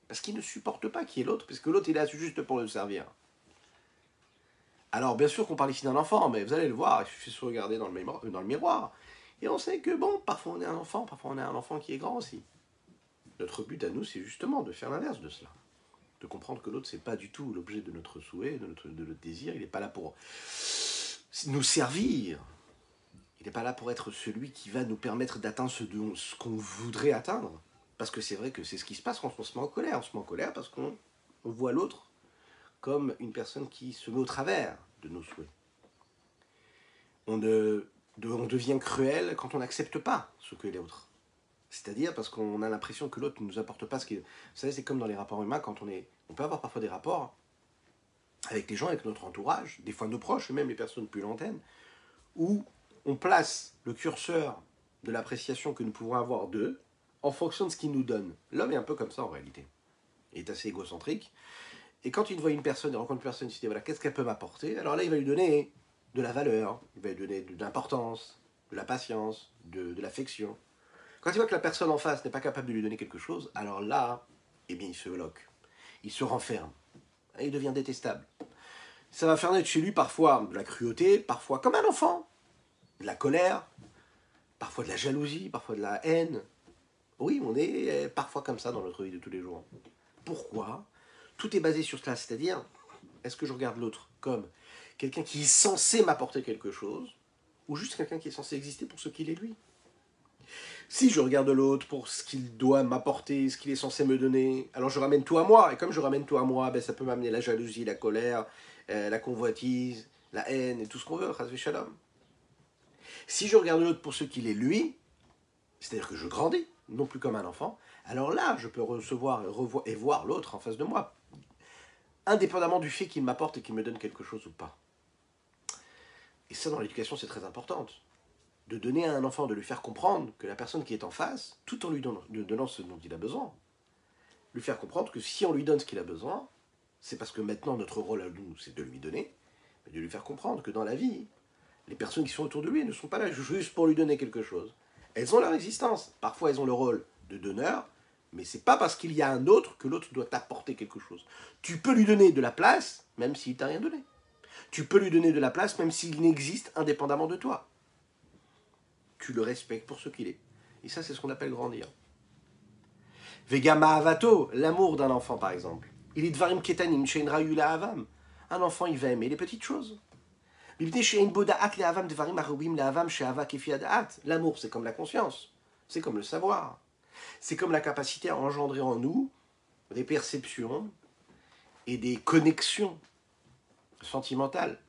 Parce qu'il ne supporte pas qu'il y ait l'autre, parce que l'autre, il est là juste pour le servir. Alors bien sûr qu'on parle ici d'un enfant, mais vous allez le voir, il suffit de se regarder dans le miroir. Et on sait que bon, parfois on est un enfant, parfois on est un enfant qui est grand aussi. Notre but à nous, c'est justement de faire l'inverse de cela. De comprendre que l'autre, c'est pas du tout l'objet de notre souhait, de notre désir. Il n'est pas là pour nous servir. Il n'est pas là pour être celui qui va nous permettre d'atteindre ce qu'on voudrait atteindre. Parce que c'est vrai que c'est ce qui se passe quand on se met en colère. On se met en colère parce qu'on voit l'autre comme une personne qui se met au travers de nos souhaits. On devient cruel quand on n'accepte pas ce que l'autre. C'est-à-dire parce qu'on a l'impression que l'autre ne nous apporte pas ce qu'il... Vous savez, c'est comme dans les rapports humains, on peut avoir parfois des rapports avec les gens, avec notre entourage, des fois nos proches, et même les personnes plus lointaines, où on place le curseur de l'appréciation que nous pouvons avoir d'eux en fonction de ce qu'ils nous donnent. L'homme est un peu comme ça en réalité. Il est assez égocentrique. Et quand il voit une personne, il rencontre une personne, il se dit voilà, qu'est-ce qu'elle peut m'apporter? Alors là, il va lui donner de la valeur, il va lui donner de l'importance, de la patience, de l'affection. Quand il voit que la personne en face n'est pas capable de lui donner quelque chose, alors là, eh bien, il se bloque. Il se renferme. Et il devient détestable. Ça va faire naître chez lui parfois de la cruauté, parfois comme un enfant, de la colère, parfois de la jalousie, parfois de la haine. Oui, on est parfois comme ça dans notre vie de tous les jours. Pourquoi? Tout est basé sur cela, c'est-à-dire, est-ce que je regarde l'autre comme quelqu'un qui est censé m'apporter quelque chose, ou juste quelqu'un qui est censé exister pour ce qu'il est lui? Si je regarde l'autre pour ce qu'il doit m'apporter, ce qu'il est censé me donner, alors je ramène tout à moi. Et comme je ramène tout à moi, ben ça peut m'amener la jalousie, la colère, la convoitise, la haine et tout ce qu'on veut, chas shalom. Si je regarde l'autre pour ce qu'il est lui, c'est-à-dire que je grandis, non plus comme un enfant, alors là, je peux recevoir et voir l'autre en face de moi, indépendamment du fait qu'il m'apporte et qu'il me donne quelque chose ou pas. Et ça, dans l'éducation, c'est très important. De donner à un enfant, de lui faire comprendre que la personne qui est en face, tout en lui donnant ce dont il a besoin, lui faire comprendre que si on lui donne ce qu'il a besoin, c'est parce que maintenant notre rôle à nous, c'est de lui donner, mais de lui faire comprendre que dans la vie, les personnes qui sont autour de lui ne sont pas là juste pour lui donner quelque chose. Elles ont leur existence. Parfois, elles ont le rôle de donneur, mais c'est pas parce qu'il y a un autre que l'autre doit t'apporter quelque chose. Tu peux lui donner de la place, même s'il t'a rien donné. Tu peux lui donner de la place, même s'il n'existe indépendamment de toi. Tu le respectes pour ce qu'il est. Et ça, c'est ce qu'on appelle grandir. Vega Mahavato, l'amour d'un enfant, par exemple. Il est dvarim ketanim shein yula avam. Un enfant, il va aimer les petites choses. L'amour, c'est comme la conscience, c'est comme le savoir, c'est comme la capacité à engendrer en nous des perceptions et des connexions sentimentales.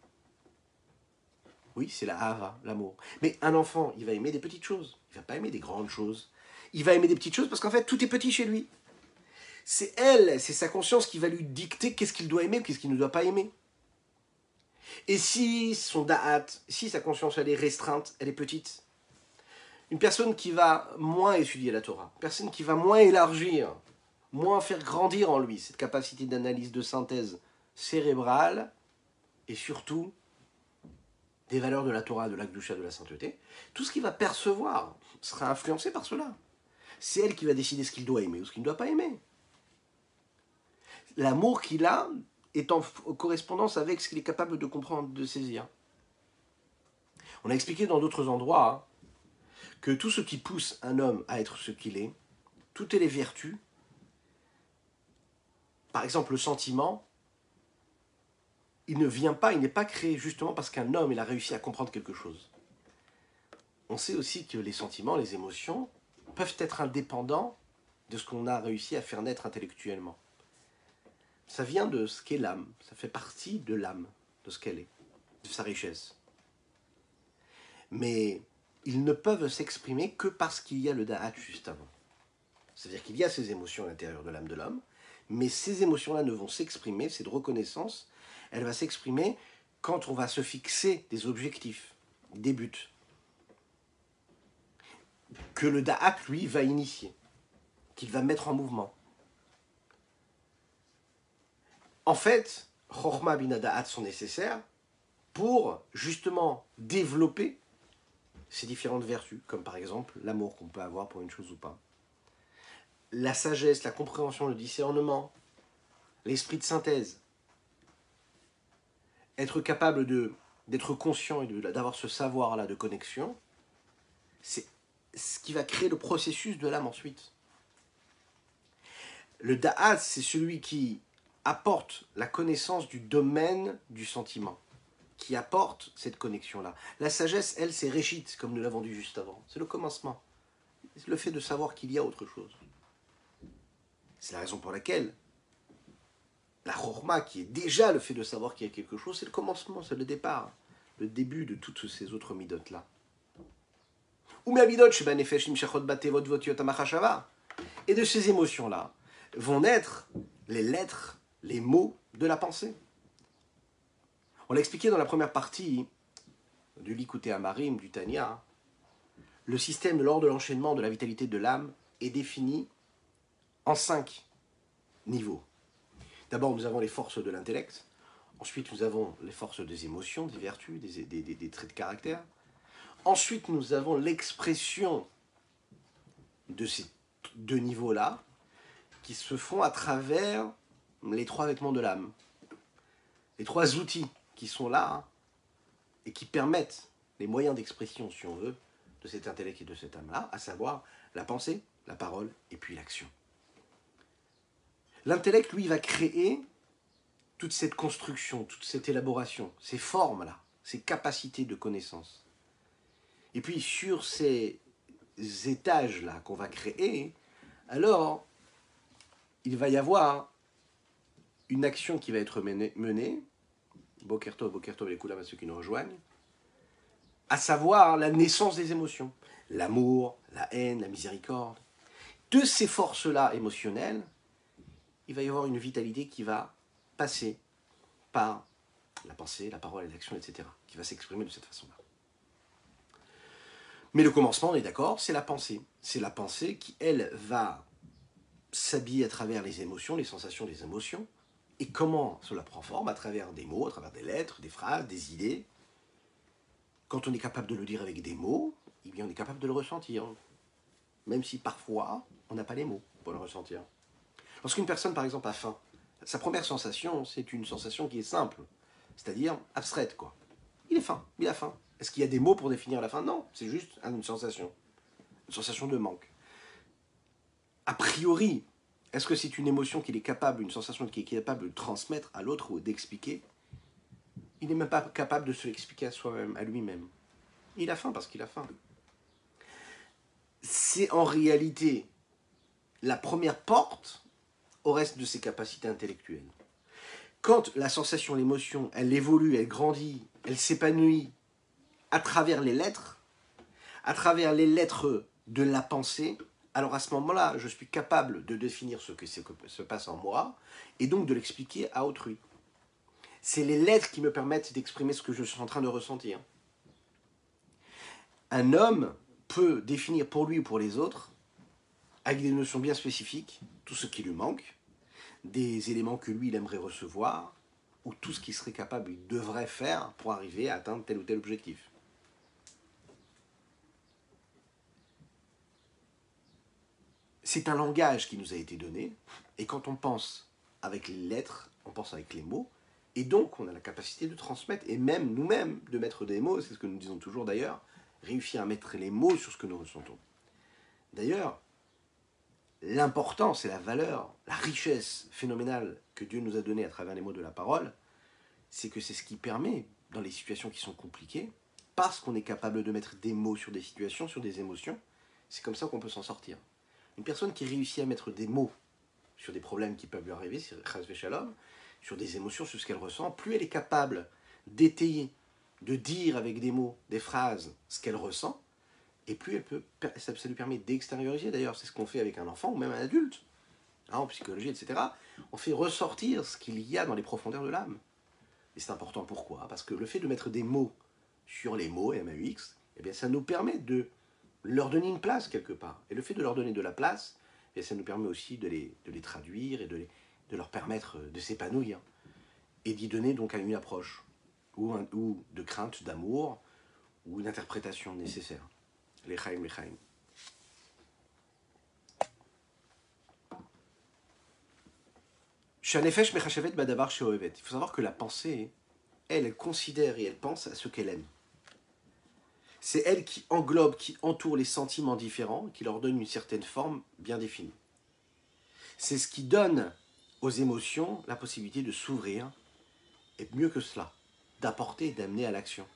Oui, c'est la hava, l'amour. Mais un enfant, il va aimer des petites choses, il ne va pas aimer des grandes choses. Il va aimer des petites choses parce qu'en fait, tout est petit chez lui. C'est sa conscience qui va lui dicter qu'est-ce qu'il doit aimer, qu'est-ce qu'il ne doit pas aimer. Et si son da'at, si sa conscience elle est restreinte, elle est petite, une personne qui va moins étudier la Torah, une personne qui va moins élargir, moins faire grandir en lui cette capacité d'analyse, de synthèse cérébrale, et surtout des valeurs de la Torah, de l'Akdusha, de la sainteté, tout ce qu'il va percevoir sera influencé par cela. C'est elle qui va décider ce qu'il doit aimer ou ce qu'il ne doit pas aimer. L'amour qu'il a est en correspondance avec ce qu'il est capable de comprendre, de saisir. On a expliqué dans d'autres endroits que tout ce qui pousse un homme à être ce qu'il est, toutes les vertus, par exemple le sentiment, il n'est pas créé justement parce qu'un homme il a réussi à comprendre quelque chose. On sait aussi que les sentiments, les émotions, peuvent être indépendants de ce qu'on a réussi à faire naître intellectuellement. Ça vient de ce qu'est l'âme, ça fait partie de l'âme, de ce qu'elle est, de sa richesse. Mais ils ne peuvent s'exprimer que parce qu'il y a le da'at juste avant. C'est-à-dire qu'il y a ces émotions à l'intérieur de l'âme de l'homme, mais ces émotions-là ne vont s'exprimer, cette reconnaissance, elle va s'exprimer quand on va se fixer des objectifs, des buts, que le da'at, lui, va initier, qu'il va mettre en mouvement. En fait, Chokhmah bina da'at sont nécessaires pour justement développer ces différentes vertus, comme par exemple l'amour qu'on peut avoir pour une chose ou pas. La sagesse, la compréhension, le discernement, l'esprit de synthèse. être capable d'être conscient et d'avoir ce savoir-là de connexion, c'est ce qui va créer le processus de l'âme ensuite. Le da'at, c'est celui qui apporte la connaissance du domaine du sentiment, qui apporte cette connexion-là. La sagesse, elle, c'est réchit, comme nous l'avons dit juste avant. C'est le commencement. C'est le fait de savoir qu'il y a autre chose. C'est la raison pour laquelle la chorma, qui est déjà le fait de savoir qu'il y a quelque chose, c'est le commencement, c'est le départ, le début de toutes ces autres midotes-là. Et de ces émotions-là vont naître les lettres, les mots de la pensée. On l'a expliqué dans la première partie du Likutei Amarim, du Tanya. Le système de l'ordre de l'enchaînement de la vitalité de l'âme est défini en 5 niveaux. D'abord, nous avons les forces de l'intellect. Ensuite, nous avons les forces des émotions, des vertus, des traits de caractère. Ensuite, nous avons l'expression de ces 2 niveaux-là qui se font à travers les 3 vêtements de l'âme. Les 3 outils qui sont là et qui permettent les moyens d'expression, si on veut, de cet intellect et de cette âme-là, à savoir la pensée, la parole et puis l'action. L'intellect, lui, va créer toute cette construction, toute cette élaboration, ces formes-là, ces capacités de connaissance. Et puis sur ces étages-là qu'on va créer, alors il va y avoir une action qui va être menée, Boker Tov, les Koulam à ceux qui nous rejoignent, à savoir la naissance des émotions, l'amour, la haine, la miséricorde. De ces forces-là émotionnelles, il va y avoir une vitalité qui va passer par la pensée, la parole et l'action, etc., qui va s'exprimer de cette façon-là. Mais le commencement, on est d'accord, c'est la pensée. C'est la pensée qui, elle, va s'habiller à travers les émotions, les sensations des émotions. Et comment cela prend forme? À travers des mots, à travers des lettres, des phrases, des idées. Quand on est capable de le dire avec des mots, eh bien on est capable de le ressentir. Même si parfois, on n'a pas les mots pour le ressentir. Lorsqu'une personne, par exemple, a faim, sa première sensation, c'est une sensation qui est simple, c'est-à-dire abstraite, quoi. Il est faim, il a faim. Est-ce qu'il y a des mots pour définir la faim? Non, c'est juste une sensation de manque. A priori, est-ce que c'est une émotion qu'il est capable, une sensation qu'il est capable de transmettre à l'autre ou d'expliquer? Il n'est même pas capable de se l'expliquer à soi-même, à lui-même. Il a faim parce qu'il a faim. C'est en réalité la première porte au reste de ses capacités intellectuelles. Quand la sensation, l'émotion, elle évolue, elle grandit, elle s'épanouit à travers les lettres de la pensée, alors à ce moment-là, je suis capable de définir ce que se passe en moi et donc de l'expliquer à autrui. C'est les lettres qui me permettent d'exprimer ce que je suis en train de ressentir. Un homme peut définir pour lui ou pour les autres, avec des notions bien spécifiques, tout ce qui lui manque, des éléments que lui, il aimerait recevoir, ou tout ce qu'il serait capable, il devrait faire pour arriver à atteindre tel ou tel objectif. C'est un langage qui nous a été donné, et quand on pense avec les lettres, on pense avec les mots, et donc on a la capacité de transmettre, et même nous-mêmes de mettre des mots, c'est ce que nous disons toujours d'ailleurs, réussir à mettre les mots sur ce que nous ressentons. D'ailleurs, l'importance et la valeur, la richesse phénoménale que Dieu nous a donnée à travers les mots de la parole, c'est que c'est ce qui permet, dans les situations qui sont compliquées, parce qu'on est capable de mettre des mots sur des situations, sur des émotions, c'est comme ça qu'on peut s'en sortir. Une personne qui réussit à mettre des mots sur des problèmes qui peuvent lui arriver, sur des émotions, sur ce qu'elle ressent, plus elle est capable d'étayer, de dire avec des mots, des phrases, ce qu'elle ressent, et plus ça lui permet d'extérioriser. D'ailleurs, c'est ce qu'on fait avec un enfant ou même un adulte, en psychologie, etc. On fait ressortir ce qu'il y a dans les profondeurs de l'âme. Et c'est important, pourquoi? Parce que le fait de mettre des mots sur les mots, M-A-U-X, eh bien, ça nous permet de leur donner une place quelque part. Et le fait de leur donner de la place, eh bien, ça nous permet aussi de les traduire et de leur permettre de s'épanouir. Et d'y donner donc une approche, ou de crainte, d'amour, ou d'interprétation nécessaire. Les chaim, les chaim. Il faut savoir que la pensée, elle considère et elle pense à ce qu'elle aime. C'est elle qui englobe, qui entoure les sentiments différents, qui leur donne une certaine forme bien définie. C'est ce qui donne aux émotions la possibilité de s'ouvrir, et mieux que cela, d'apporter et d'amener à l'action.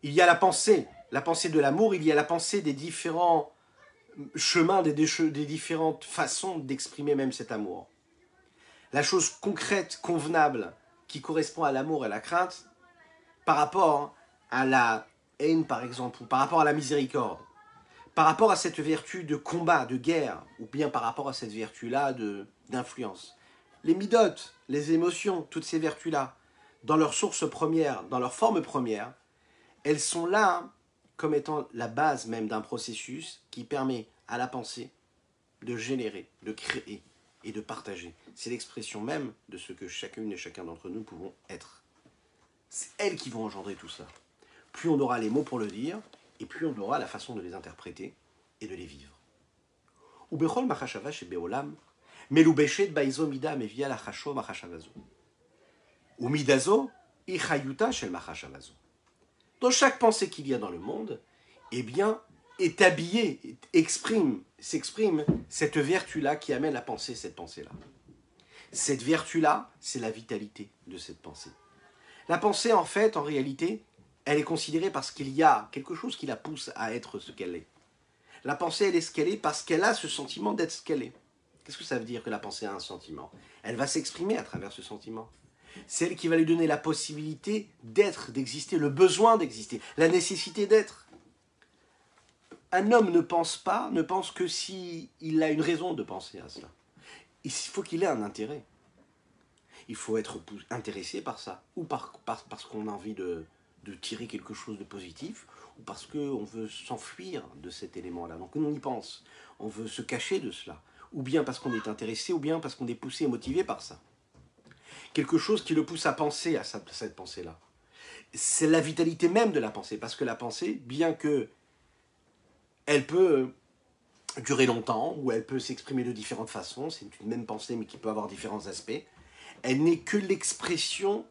Il y a la pensée de l'amour, il y a la pensée des différents chemins, des différentes façons d'exprimer même cet amour. La chose concrète, convenable, qui correspond à l'amour et à la crainte, par rapport à la haine, par exemple, ou par rapport à la miséricorde, par rapport à cette vertu de combat, de guerre, ou bien par rapport à cette vertu-là d'influence. Les midotes, les émotions, toutes ces vertus-là, dans leur source première, dans leur forme première, elles sont là comme étant la base même d'un processus qui permet à la pensée de générer, de créer et de partager. C'est l'expression même de ce que chacune et chacun d'entre nous pouvons être. C'est elles qui vont engendrer tout ça. Plus on aura les mots pour le dire, et plus on aura la façon de les interpréter et de les vivre. Ubechol machashava shebeolam, melubeshet baizo mida mevia lachasho machashavazo. Umidazo, ichayuta shel machashavazo. Dans chaque pensée qu'il y a dans le monde, eh bien, est habillée, s'exprime cette vertu-là qui amène à penser cette pensée-là. Cette vertu-là, c'est la vitalité de cette pensée. La pensée, en fait, en réalité, elle est considérée parce qu'il y a quelque chose qui la pousse à être ce qu'elle est. La pensée, elle est ce qu'elle est parce qu'elle a ce sentiment d'être ce qu'elle est. Qu'est-ce que ça veut dire que la pensée a un sentiment? Elle va s'exprimer à travers ce sentiment. C'est elle qui va lui donner la possibilité d'être, d'exister, le besoin d'exister, la nécessité d'être. Un homme ne pense que s'il a une raison de penser à cela. Il faut qu'il ait un intérêt. Il faut être intéressé par ça, ou parce qu'on a envie de tirer quelque chose de positif, ou parce qu'on veut s'enfuir de cet élément-là. Donc on y pense, on veut se cacher de cela, ou bien parce qu'on est intéressé, ou bien parce qu'on est poussé et motivé par ça. Quelque chose qui le pousse à penser à cette pensée-là. C'est la vitalité même de la pensée, parce que la pensée, bien que elle peut durer longtemps, ou elle peut s'exprimer de différentes façons, c'est une même pensée mais qui peut avoir différents aspects, elle n'est que l'expression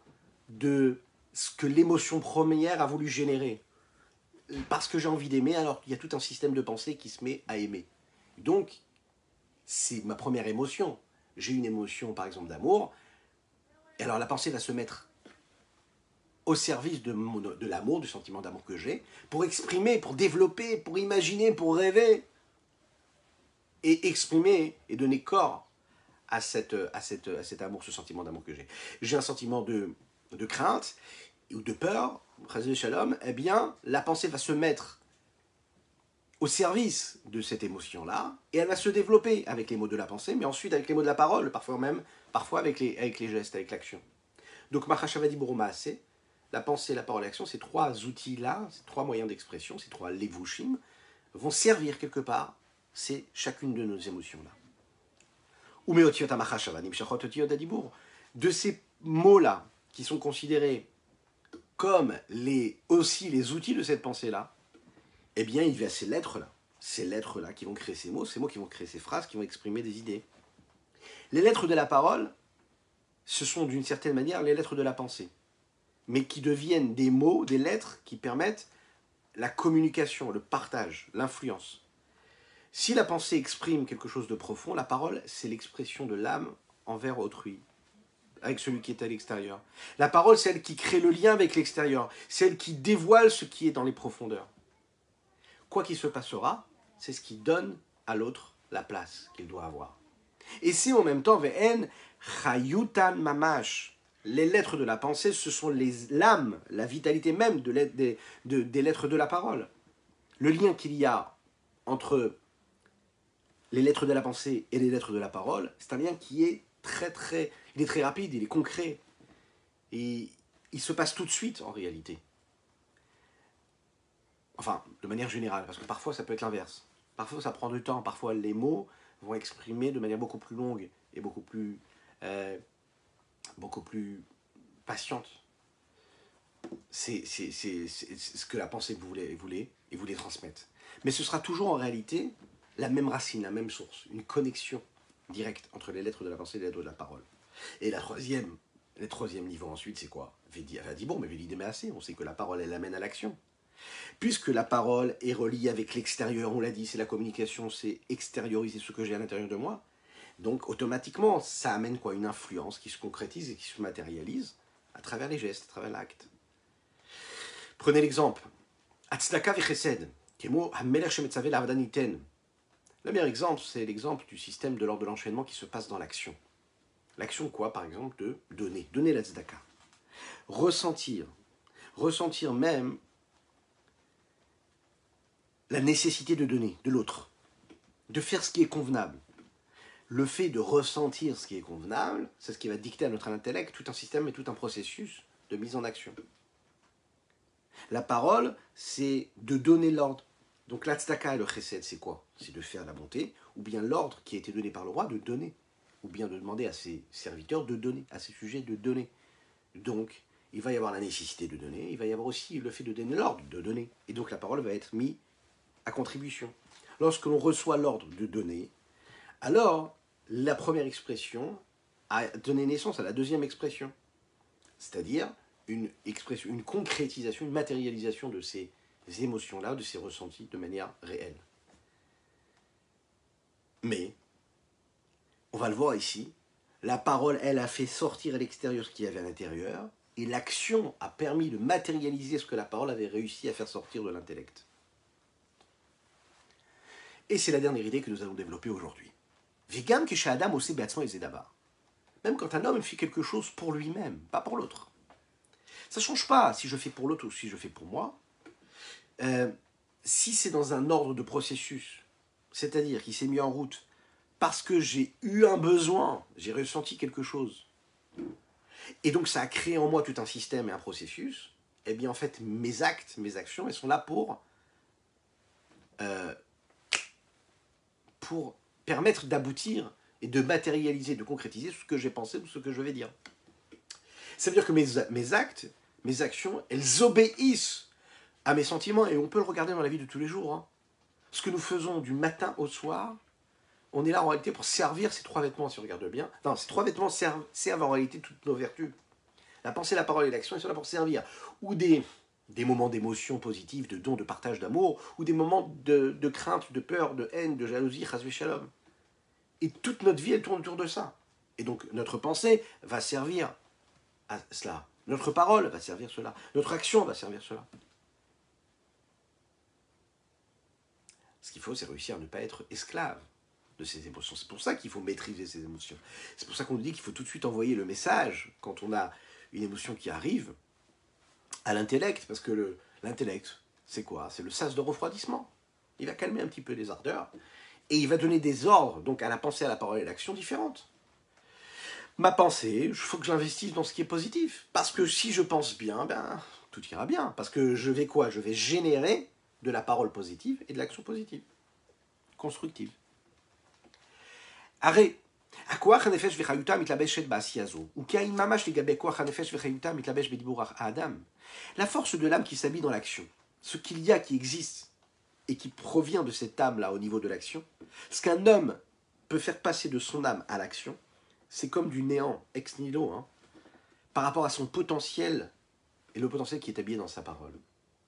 de ce que l'émotion première a voulu générer. Parce que j'ai envie d'aimer, alors il y a tout un système de pensée qui se met à aimer. Donc, c'est ma première émotion. J'ai une émotion, par exemple, d'amour, et alors la pensée va se mettre au service de l'amour, du sentiment d'amour que j'ai, pour exprimer, pour développer, pour imaginer, pour rêver, et exprimer et donner corps à cet amour, ce sentiment d'amour que j'ai. J'ai un sentiment de crainte ou de peur, shalom, eh bien, la pensée va se mettre au service de cette émotion-là, et elle va se développer avec les mots de la pensée, mais ensuite avec les mots de la parole, parfois avec les gestes, avec l'action. Donc, Machashavadi Burumase, la pensée, la parole et l'action, ces trois outils-là, ces trois moyens d'expression, ces trois levushim, vont servir quelque part, c'est chacune de nos émotions-là. De ces mots-là, qui sont considérés comme aussi les outils de cette pensée-là, eh bien, il y a ces lettres-là qui vont créer ces mots qui vont créer ces phrases, qui vont exprimer des idées. Les lettres de la parole, ce sont d'une certaine manière les lettres de la pensée, mais qui deviennent des mots, des lettres qui permettent la communication, le partage, l'influence. Si la pensée exprime quelque chose de profond, la parole, c'est l'expression de l'âme envers autrui, avec celui qui est à l'extérieur. La parole, c'est elle qui crée le lien avec l'extérieur, c'est elle qui dévoile ce qui est dans les profondeurs. Quoi qu'il se passera, c'est ce qui donne à l'autre la place qu'il doit avoir. Et c'est en même temps, Ve'en Chayutan Mamash. Les lettres de la pensée, ce sont l'âme, la vitalité même des lettres de la parole. Le lien qu'il y a entre les lettres de la pensée et les lettres de la parole, c'est un lien qui est il est très rapide, il est concret. Et il se passe tout de suite en réalité. Enfin, de manière générale, parce que parfois ça peut être l'inverse. Parfois ça prend du temps, parfois les mots vont exprimer de manière beaucoup plus longue et beaucoup plus patiente. C'est ce que la pensée voulait transmettre. Mais ce sera toujours en réalité la même racine, la même source, une connexion direct entre les lettres de la pensée et les lettres de la parole. Et le troisième niveau ensuite, c'est quoi? Bon, mais Vedi assez, on sait que la parole, elle amène à l'action. Puisque la parole est reliée avec l'extérieur, on l'a dit, c'est la communication, c'est extérioriser ce que j'ai à l'intérieur de moi. Donc automatiquement, ça amène quoi? Une influence qui se concrétise et qui se matérialise à travers les gestes, à travers l'acte. Prenez l'exemple. Hatzdaka v'chesed, kemo hamelech shemetzavé l'avdaniten. Le meilleur exemple, c'est l'exemple du système de l'ordre de l'enchaînement qui se passe dans l'action. L'action quoi, par exemple, de donner. Donner la tzedaka. Ressentir. Ressentir même la nécessité de donner, de l'autre. De faire ce qui est convenable. Le fait de ressentir ce qui est convenable, c'est ce qui va dicter à notre intellect tout un système et tout un processus de mise en action. La parole, c'est de donner l'ordre. Donc la tzedaka et le chesed, c'est quoi? C'est de faire la bonté, ou bien l'ordre qui a été donné par le roi de donner, ou bien de demander à ses serviteurs de donner, à ses sujets de donner. Donc, il va y avoir la nécessité de donner, il va y avoir aussi le fait de donner l'ordre de donner. Et donc la parole va être mise à contribution. Lorsque l'on reçoit l'ordre de donner, alors la première expression a donné naissance à la deuxième expression. C'est-à-dire une expression, une concrétisation, une matérialisation de ces émotions-là, de ces ressentis de manière réelle. Mais, on va le voir ici, la parole, elle, a fait sortir à l'extérieur ce qu'il y avait à l'intérieur, et l'action a permis de matérialiser ce que la parole avait réussi à faire sortir de l'intellect. Et c'est la dernière idée que nous allons développer aujourd'hui. Vigam kesha adam ose beatzmo et zedabar. Même quand un homme fait quelque chose pour lui-même, pas pour l'autre. Ça ne change pas si je fais pour l'autre ou si je fais pour moi. Si c'est dans un ordre de processus, c'est-à-dire qu'il s'est mis en route parce que j'ai eu un besoin, j'ai ressenti quelque chose, et donc ça a créé en moi tout un système et un processus, eh bien en fait mes actes, mes actions, elles sont là pour permettre d'aboutir et de matérialiser, de concrétiser ce que j'ai pensé ou ce que je vais dire. Ça veut dire que mes actes, mes actions, elles obéissent à mes sentiments, et on peut le regarder dans la vie de tous les jours. Hein. Ce que nous faisons du matin au soir, on est là en réalité pour servir ces trois vêtements, si on regarde bien. Non, ces trois vêtements servent en réalité toutes nos vertus. La pensée, la parole et l'action, ils sont là pour servir. Ou des moments d'émotion positive, de don, de partage d'amour, ou des moments de crainte, de peur, de haine, de jalousie, chasvé shalom. Et toute notre vie, elle tourne autour de ça. Et donc, notre pensée va servir à cela. Notre parole va servir cela. Notre action va servir cela. Ce qu'il faut, c'est réussir à ne pas être esclave de ces émotions. C'est pour ça qu'il faut maîtriser ces émotions. C'est pour ça qu'on nous dit qu'il faut tout de suite envoyer le message quand on a une émotion qui arrive à l'intellect, parce que l'intellect, c'est quoi? C'est le sas de refroidissement. Il va calmer un petit peu les ardeurs et il va donner des ordres donc à la pensée, à la parole et à l'action différentes. Ma pensée, il faut que j'investisse dans ce qui est positif. Parce que si je pense bien, ben, tout ira bien. Parce que je vais quoi? Je vais générer de la parole positive et de l'action positive, constructive. Arrête. הכוח הנפש וחיותה מתלבשת בעשייה זו, וכאין ממש לגבי כוח הנפש וחיותה מתלבש בדיבור האדם. La force de l'âme qui s'habille dans l'action, ce qu'il y a qui existe et qui provient de cette âme-là au niveau de l'action, ce qu'un homme peut faire passer de son âme à l'action, c'est comme du néant, ex nihilo, hein, par rapport à son potentiel, et le potentiel qui est habillé dans sa parole.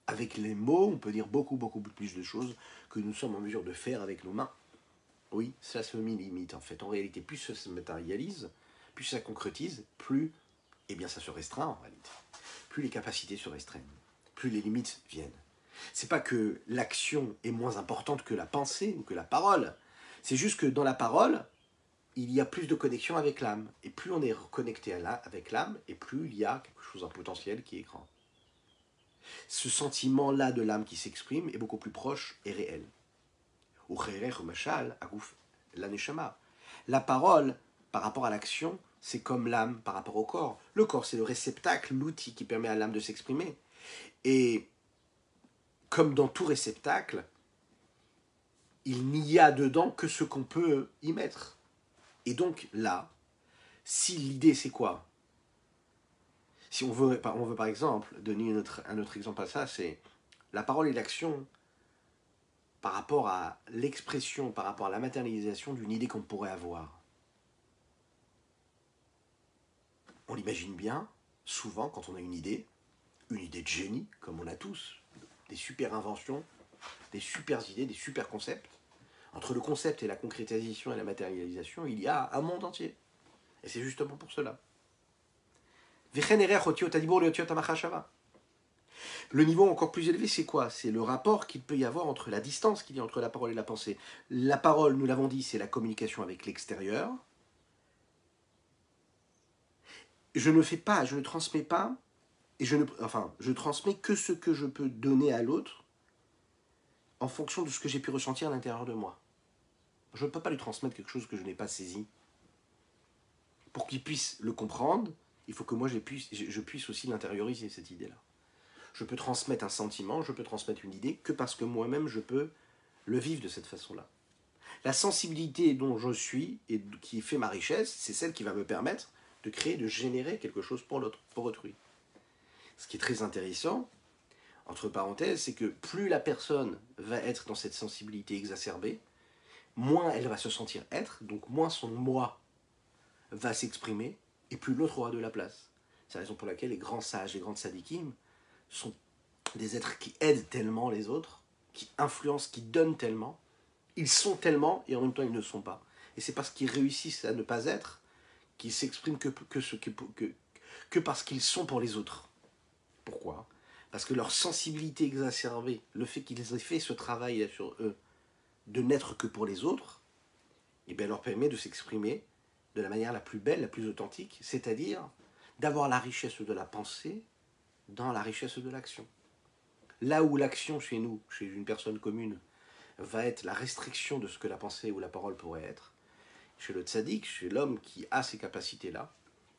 Avec les mots, on peut dire beaucoup, beaucoup plus de choses que nous sommes en mesure de faire avec nos mains. Oui, ça se limite en fait. En réalité, plus ça se matérialise, plus ça concrétise, plus eh bien, ça se restreint en réalité. Plus les capacités se restreignent, plus les limites viennent. C'est pas que l'action est moins importante que la pensée ou que la parole. C'est juste que dans la parole, il y a plus de connexion avec l'âme. Et plus on est connecté avec l'âme, et plus il y a quelque chose, un potentiel qui est grand. Ce sentiment-là de l'âme qui s'exprime est beaucoup plus proche et réel. La parole, par rapport à l'action, c'est comme l'âme par rapport au corps. Le corps, c'est le réceptacle, l'outil qui permet à l'âme de s'exprimer. Et comme dans tout réceptacle, il n'y a dedans que ce qu'on peut y mettre. Et donc là, si l'idée c'est quoi? Si on veut par exemple donner un autre exemple à ça, c'est la parole et l'action par rapport à l'expression, par rapport à la matérialisation d'une idée qu'on pourrait avoir. on l'imagine bien, souvent quand on a une idée de génie, comme on a tous, des super inventions, des super idées, des super concepts. Entre le concept et la concrétisation et la matérialisation, il y a un monde entier. Et c'est justement pour cela. Le niveau encore plus élevé, c'est quoi? C'est le rapport qu'il peut y avoir entre la distance qu'il y a entre la parole et la pensée. La parole, nous l'avons dit, c'est la communication avec l'extérieur. Je ne fais pas, je ne transmets pas, et je transmets que ce que je peux donner à l'autre en fonction de ce que j'ai pu ressentir à l'intérieur de moi. Je ne peux pas lui transmettre quelque chose que je n'ai pas saisi. Pour qu'il puisse le comprendre, il faut que moi je puisse aussi l'intérioriser, cette idée-là. Je peux transmettre un sentiment, je peux transmettre une idée que parce que moi-même je peux le vivre de cette façon-là. La sensibilité dont je suis et qui fait ma richesse, c'est celle qui va me permettre de créer, de générer quelque chose pour l'autre, pour autrui. Ce qui est très intéressant, entre parenthèses, c'est que plus la personne va être dans cette sensibilité exacerbée, moins elle va se sentir être, donc moins son moi va s'exprimer, et plus l'autre aura de la place. C'est la raison pour laquelle les grands sages, les grandes sadikim sont des êtres qui aident tellement les autres, qui influencent, qui donnent tellement. Ils sont tellement, et en même temps ils ne sont pas. Et c'est parce qu'ils réussissent à ne pas être, qu'ils s'expriment que parce qu'ils sont pour les autres. Pourquoi? Parce que leur sensibilité exacerbée, le fait qu'ils aient fait ce travail sur eux, de n'être que pour les autres, eh bien, leur permet de s'exprimer de la manière la plus belle, la plus authentique, c'est-à-dire d'avoir la richesse de la pensée dans la richesse de l'action. Là où l'action chez nous, chez une personne commune, va être la restriction de ce que la pensée ou la parole pourrait être, chez le tzaddik, chez l'homme qui a ces capacités-là,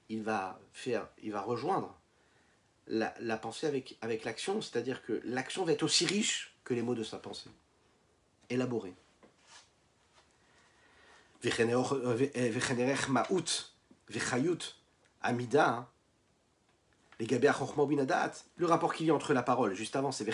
il va rejoindre la pensée avec l'action, c'est-à-dire que l'action va être aussi riche que les mots de sa pensée, élaborée. Amida, le rapport qu'il y a entre la parole, juste avant, c'est des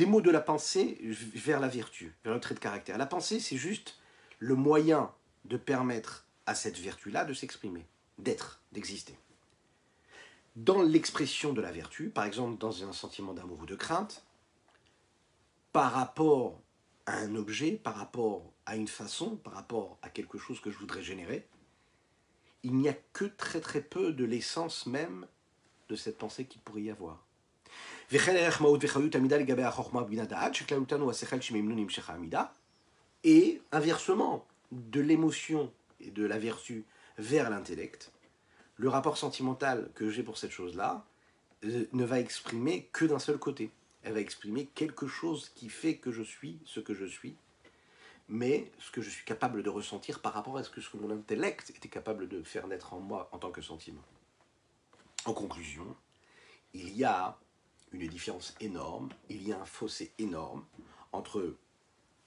mots de la pensée vers la vertu, vers le trait de caractère. La pensée, c'est juste le moyen de permettre à cette vertu-là de s'exprimer, d'être, d'exister. Dans l'expression de la vertu, par exemple dans un sentiment d'amour ou de crainte, par rapport à un objet, par rapport à une façon, par rapport à quelque chose que je voudrais générer, il n'y a que très très peu de l'essence même de cette pensée qu'il pourrait y avoir. Et inversement, de l'émotion et de la vertu vers l'intellect, le rapport sentimental que j'ai pour cette chose-là ne va exprimer que d'un seul côté. Elle va exprimer quelque chose qui fait que je suis ce que je suis, mais ce que je suis capable de ressentir par rapport à ce que mon intellect était capable de faire naître en moi en tant que sentiment. En conclusion, il y a une différence énorme, il y a un fossé énorme entre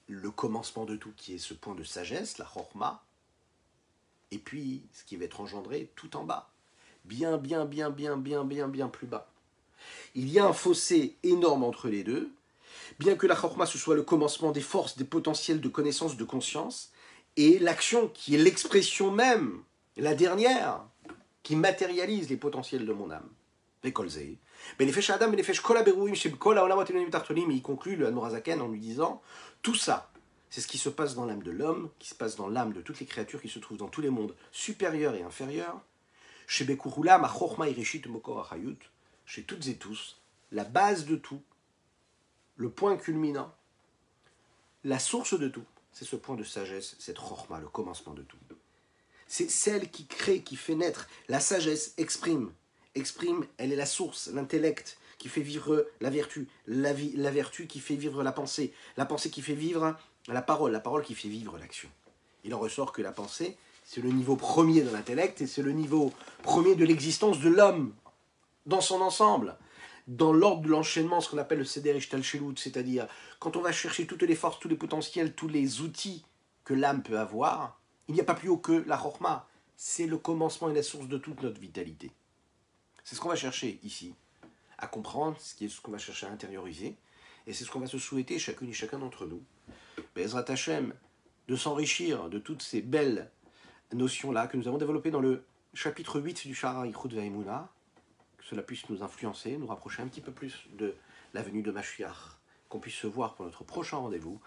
le commencement de tout, qui est ce point de sagesse, la chorma, et puis ce qui va être engendré tout en bas, bien plus bas. Il y a un fossé énorme entre les deux, bien que la chorma ce soit le commencement des forces, des potentiels de connaissance, de conscience, et l'action qui est l'expression même, la dernière, qui matérialise les potentiels de mon âme. Il conclut le Admorazaken en lui disant tout ça, c'est ce qui se passe dans l'âme de l'homme, qui se passe dans l'âme de toutes les créatures qui se trouvent dans tous les mondes supérieurs et inférieurs. Chez toutes et tous, la base de tout, le point culminant, la source de tout, c'est ce point de sagesse, cette chorma, le commencement de tout. C'est celle qui crée, qui fait naître. La sagesse exprime, elle est la source, l'intellect qui fait vivre la vertu, la vertu qui fait vivre la pensée qui fait vivre la parole qui fait vivre l'action. Il en ressort que la pensée, c'est le niveau premier de l'intellect et c'est le niveau premier de l'existence de l'homme dans son ensemble. Dans l'ordre de l'enchaînement, ce qu'on appelle le Seder Ishtalshelut, c'est-à-dire quand on va chercher toutes les forces, tous les potentiels, tous les outils que l'âme peut avoir, il n'y a pas plus haut que la Chorma. C'est le commencement et la source de toute notre vitalité. C'est ce qu'on va chercher ici, à comprendre, ce qu'on va chercher à intérioriser, et c'est ce qu'on va se souhaiter chacune et chacun d'entre nous. Be'ezrat Hashem, de s'enrichir de toutes ces belles notions-là que nous avons développées dans le chapitre 8 du Sha'ar HaYichud Ve'Emunah, que cela puisse nous influencer, nous rapprocher un petit peu plus de la venue de Mashiach, qu'on puisse se voir pour notre prochain rendez-vous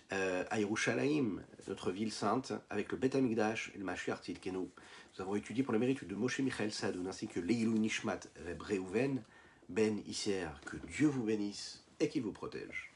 à Yerushalayim, notre ville sainte, avec le Beth Amikdash et le Mashiach Tzidkenu. Nous avons étudié pour le mérite de Moshe Michael Sadoun ainsi que Leilou Nishmat Reb Reuven Ben Isser. Que Dieu vous bénisse et qu'il vous protège.